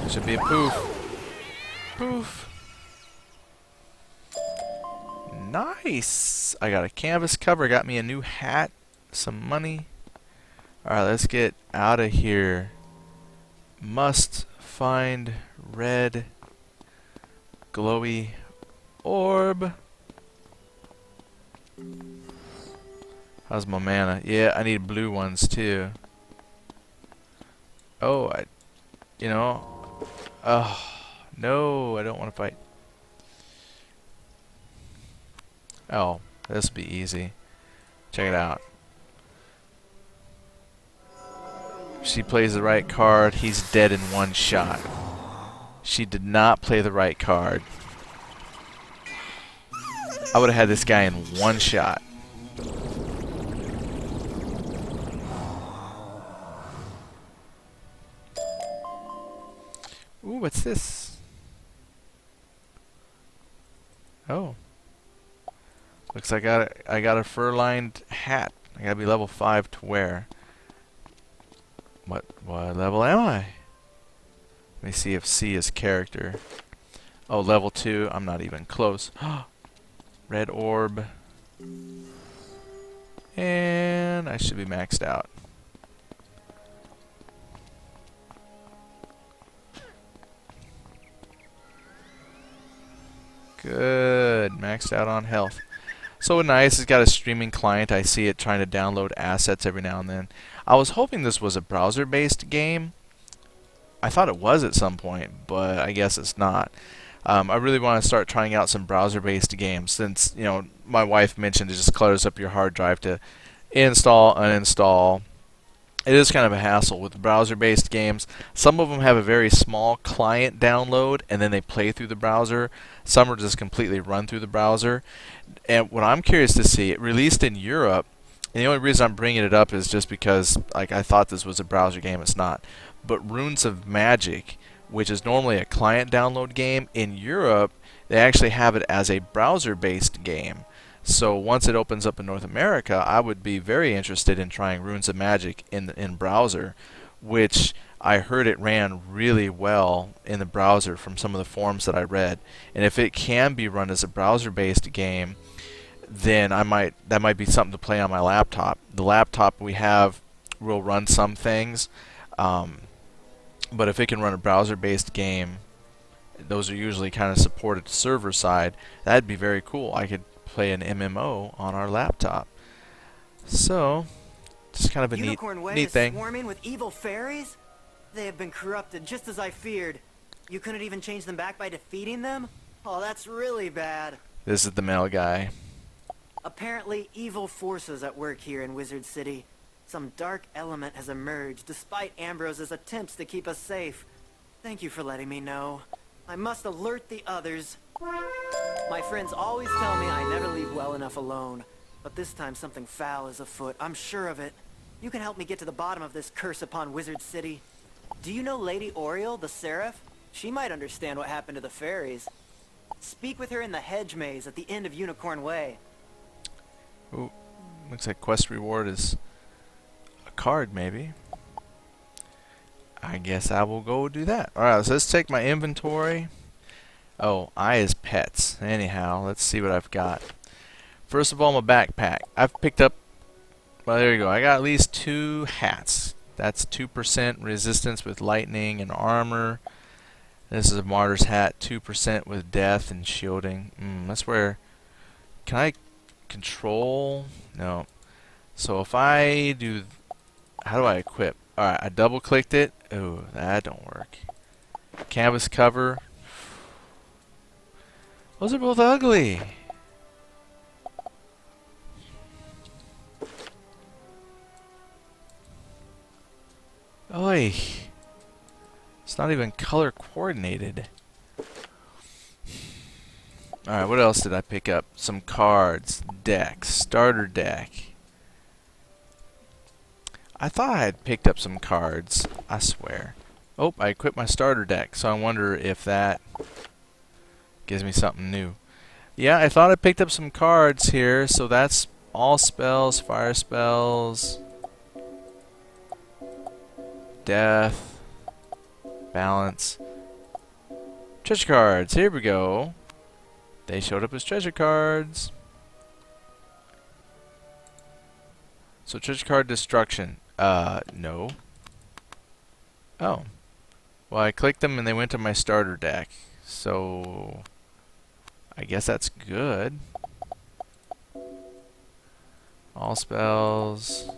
Should be a poof. Poof. Nice. I got a canvas cover. Got me a new hat. Some money. Alright, let's get out of here. Must find red glowy orb. How's my mana? Yeah, I need blue ones too. Oh, you know. Oh, no, I don't want to fight. Oh, this will be easy. Check it out. She plays the right card. He's dead in one shot. She did not play the right card. I would have had this guy in one shot. Ooh, what's this? Oh. Looks like I got a fur-lined hat. I gotta be level 5 to wear. What level am I? Let me see if C is character. Oh, level 2. I'm not even close. Red orb. And I should be maxed out. Good. Maxed out on health. So nice. It's got a streaming client. I see it trying to download assets every now and then. I was hoping this was a browser-based game. I thought it was at some point, but I guess it's not. I really want to start trying out some browser-based games since, you know, my wife mentioned it just clutters up your hard drive to install, uninstall. It is kind of a hassle with browser-based games. Some of them have a very small client download and then they play through the browser. Some are just completely run through the browser. And what I'm curious to see, it released in Europe, and the only reason I'm bringing it up is just because like I thought this was a browser game. It's not. But Runes of Magic, which is normally a client download game, in Europe they actually have it as a browser-based game. So once it opens up in North America, I would be very interested in trying Runes of Magic in browser, which I heard it ran really well in the browser from some of the forums that I read. And if it can be run as a browser-based game, then that might be something to play on my laptop. The laptop we have will run some things, but if it can run a browser-based game, those are usually kind of supported server side. That'd be very cool. I could play an MMO on our laptop. So, just kind of a Unicorn Way neat is thing. swarming with evil fairies? They have been corrupted just as I feared. You couldn't even change them back by defeating them? Oh, that's really bad. This is the male guy. Apparently, evil forces at work here in Wizard City. Some dark element has emerged despite Ambrose's attempts to keep us safe. Thank you for letting me know. I must alert the others. My friends always tell me I never leave well enough alone. But this time something foul is afoot. I'm sure of it. You can help me get to the bottom of this curse upon Wizard City. Do you know Lady Oriel, the Seraph? She might understand what happened to the fairies. Speak with her in the hedge maze at the end of Unicorn Way. Ooh, looks like quest reward is a card, maybe. I guess I will go do that. Alright, so let's take my inventory. Oh, I is pets. Anyhow, let's see what I've got. First of all, my backpack. I've picked up, well, there you go. I got at least 2 hats. That's 2% resistance with lightning and armor. This is a martyr's hat, 2% with death and shielding. That's where, can I control? No. So if I do, how do I equip? Alright, I double clicked it. Oh, that don't work. Canvas cover. Those are both ugly. Oy. It's not even color coordinated. Alright, what else did I pick up? Some cards, decks, starter deck. I thought I had picked up some cards, I swear. Oh, I equipped my starter deck, so I wonder if that gives me something new. Yeah, I thought I picked up some cards here, so that's all spells, fire spells, death, balance, treasure cards. Here we go. They showed up as treasure cards. So treasure card destruction. No. Oh. Well, I clicked them and they went to my starter deck. So I guess that's good. All spells.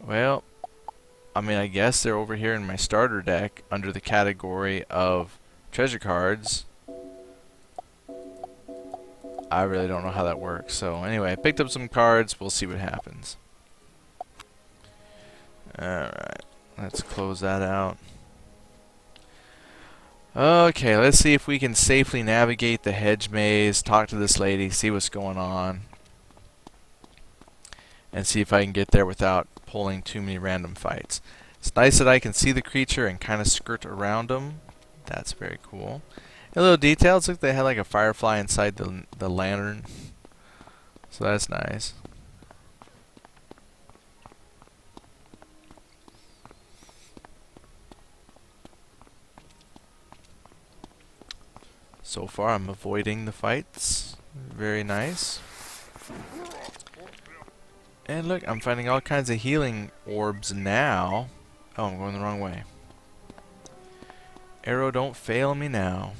Well, I mean, I guess they're over here in my starter deck under the category of treasure cards. I really don't know how that works. So anyway, I picked up some cards. We'll see what happens. Alright, let's close that out. Okay, let's see if we can safely navigate the hedge maze, talk to this lady, see what's going on, and see if I can get there without pulling too many random fights. It's nice that I can see the creature and kind of skirt around them. That's very cool. A little details, look, they had like a firefly inside the lantern. So that's nice. So far I'm avoiding the fights. Very nice. And look, I'm finding all kinds of healing orbs now. Oh, I'm going the wrong way. Arrow, don't fail me now.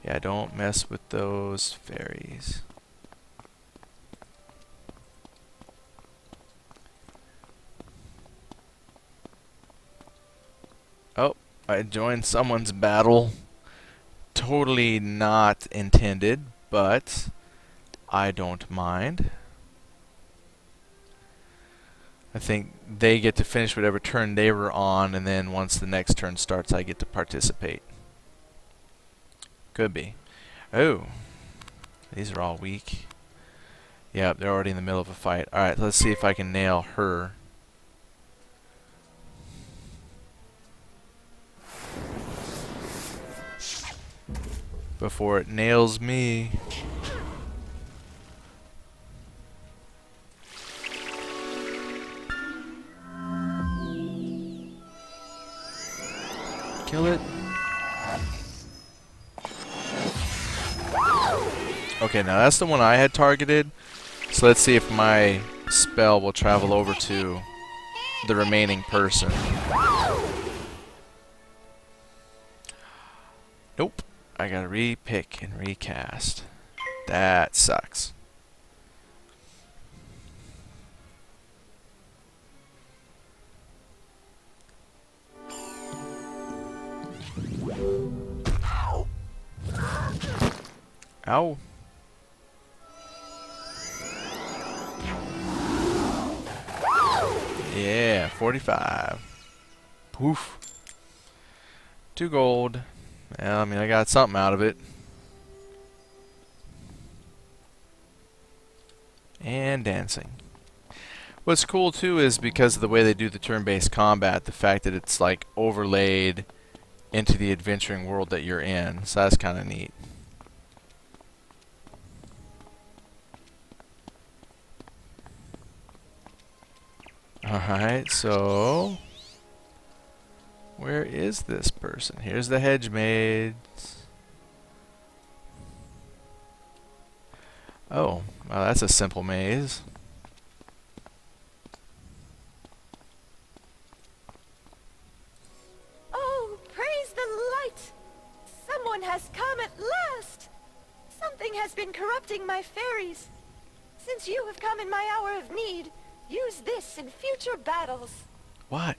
Yeah, don't mess with those fairies. Oh, I joined someone's battle. Totally not intended, but I don't mind. I think they get to finish whatever turn they were on, and then once the next turn starts, I get to participate. Could be. Oh, these are all weak. Yep, they're already in the middle of a fight. Alright, let's see if I can nail her. Before it nails me. Kill it. Okay, now that's the one I had targeted. So let's see if my spell will travel over to the remaining person. Nope. I gotta re-pick and recast. That sucks. Ow. Yeah, 45. Poof. 2 gold. Well, I mean, I got something out of it. And dancing. What's cool too is because of the way they do the turn-based combat, the fact that it's like overlaid into the adventuring world that you're in. So that's kind of neat. Alright, so where is this person? Here's the hedge maids. Oh, well, that's a simple maze. Oh, praise the light! Someone has come at last! Something has been corrupting my fairies. Since you have come in my hour of need, use this in future battles. What?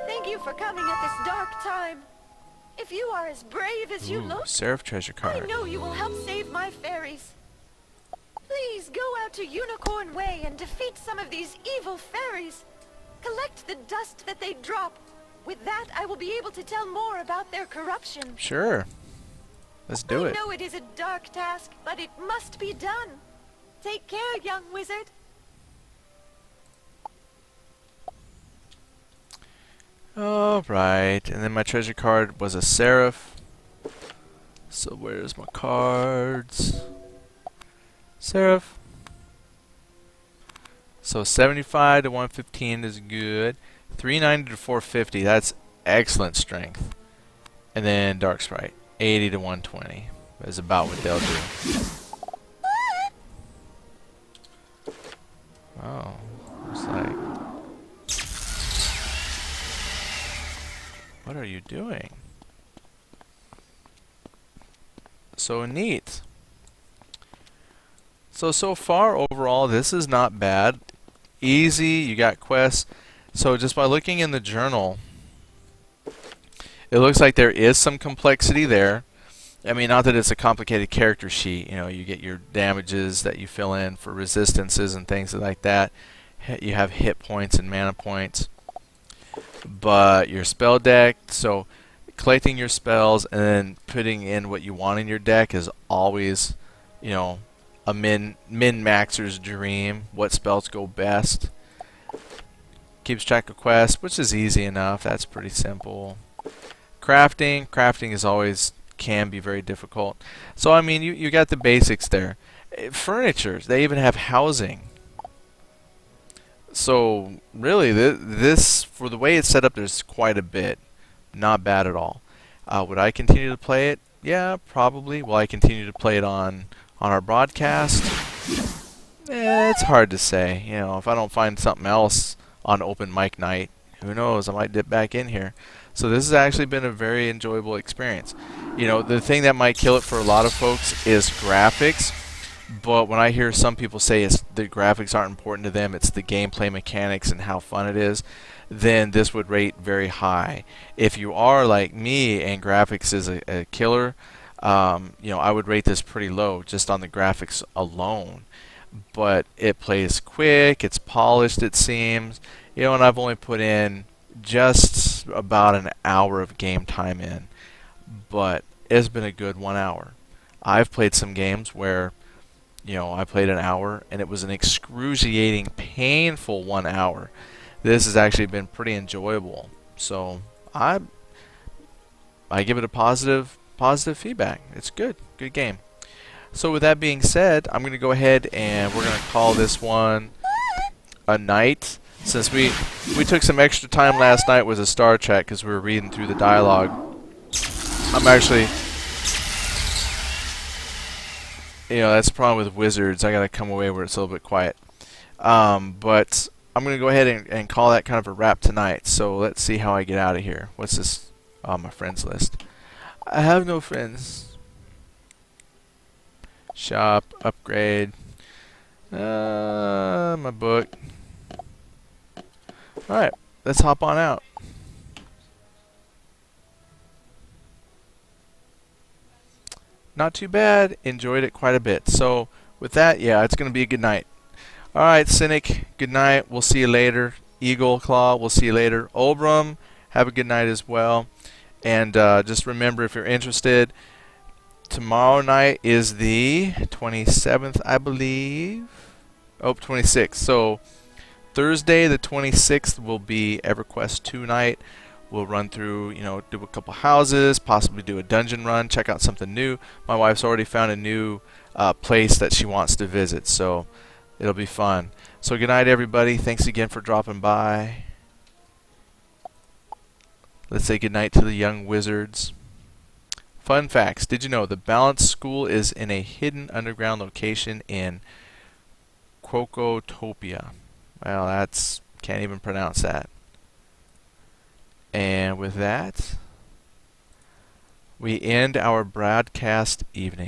Thank you for coming at this dark time. If you are as brave as you look, Seraph treasure I card. know you will help save my fairies. Please go out to Unicorn Way and defeat some of these evil fairies. Collect the dust that they drop. With that, I will be able to tell more about their corruption. Sure. Let's do it. I know it is a dark task, but it must be done. Take care, young wizard. Alright, and then my treasure card was a Seraph. So where's my cards? Seraph. So 75 to 115 is good. 390 to 450, that's excellent strength. And then Dark Sprite, 80 to 120 is about what they'll do. Oh, looks like... What are you doing? So neat. So far overall this is not bad. Easy, you got quests. So just by looking in the journal, it looks like there is some complexity there. I mean, not that it's a complicated character sheet. You know, you get your damages that you fill in for resistances and things like that. You have hit points and mana points. But your spell deck, so collecting your spells and then putting in what you want in your deck is always, you know, a min-maxer's dream. What spells go best. Keeps track of quests, which is easy enough. That's pretty simple. Crafting is always can be very difficult. So I mean, you got the basics there. Furniture, they even have housing. So really, this for the way it's set up, there's quite a bit. Not bad at all. Would I continue to play it? Yeah, probably. Will I continue to play it on our broadcast? It's hard to say. You know, if I don't find something else on open mic night, who knows? I might dip back in here. So this has actually been a very enjoyable experience. You know, the thing that might kill it for a lot of folks is graphics. But when I hear some people say the graphics aren't important to them, it's the gameplay mechanics and how fun it is, then this would rate very high. If you are like me and graphics is a killer, you know, I would rate this pretty low just on the graphics alone. But it plays quick, it's polished, it seems. You know, and I've only put in just about an hour of game time in. But it's been a good 1 hour. I've played some games where, you know, I played an hour and it was an excruciating, painful 1 hour. This has actually been pretty enjoyable. So I give it a positive feedback. It's good game. So with that being said, I'm going to go ahead and we're going to call this one a night. Since we took some extra time last night with a Star Trek because we were reading through the dialogue. I'm actually, you know, that's the problem with Wizards. I got to come away where it's a little bit quiet. But I'm going to go ahead and call that kind of a wrap tonight. So let's see how I get out of here. What's this? Oh, my friends list. I have no friends. Shop, upgrade. My book. Alright, let's hop on out. Not too bad. Enjoyed it quite a bit. So, with that, yeah, it's going to be a good night. Alright, Cynic, good night. We'll see you later. Eagle Claw, we'll see you later. Obram, have a good night as well. And just remember, if you're interested, tomorrow night is the 27th, I believe. Oh, 26th. So Thursday the 26th will be EverQuest 2 night. We'll run through, do a couple houses, possibly do a dungeon run, check out something new. My wife's already found a new place that she wants to visit, so it'll be fun. So good night, everybody. Thanks again for dropping by. Let's say good night to the young wizards. Fun facts. Did you know the Balance School is in a hidden underground location in Crocotopia? Well, can't even pronounce that. And with that, we end our broadcast evening.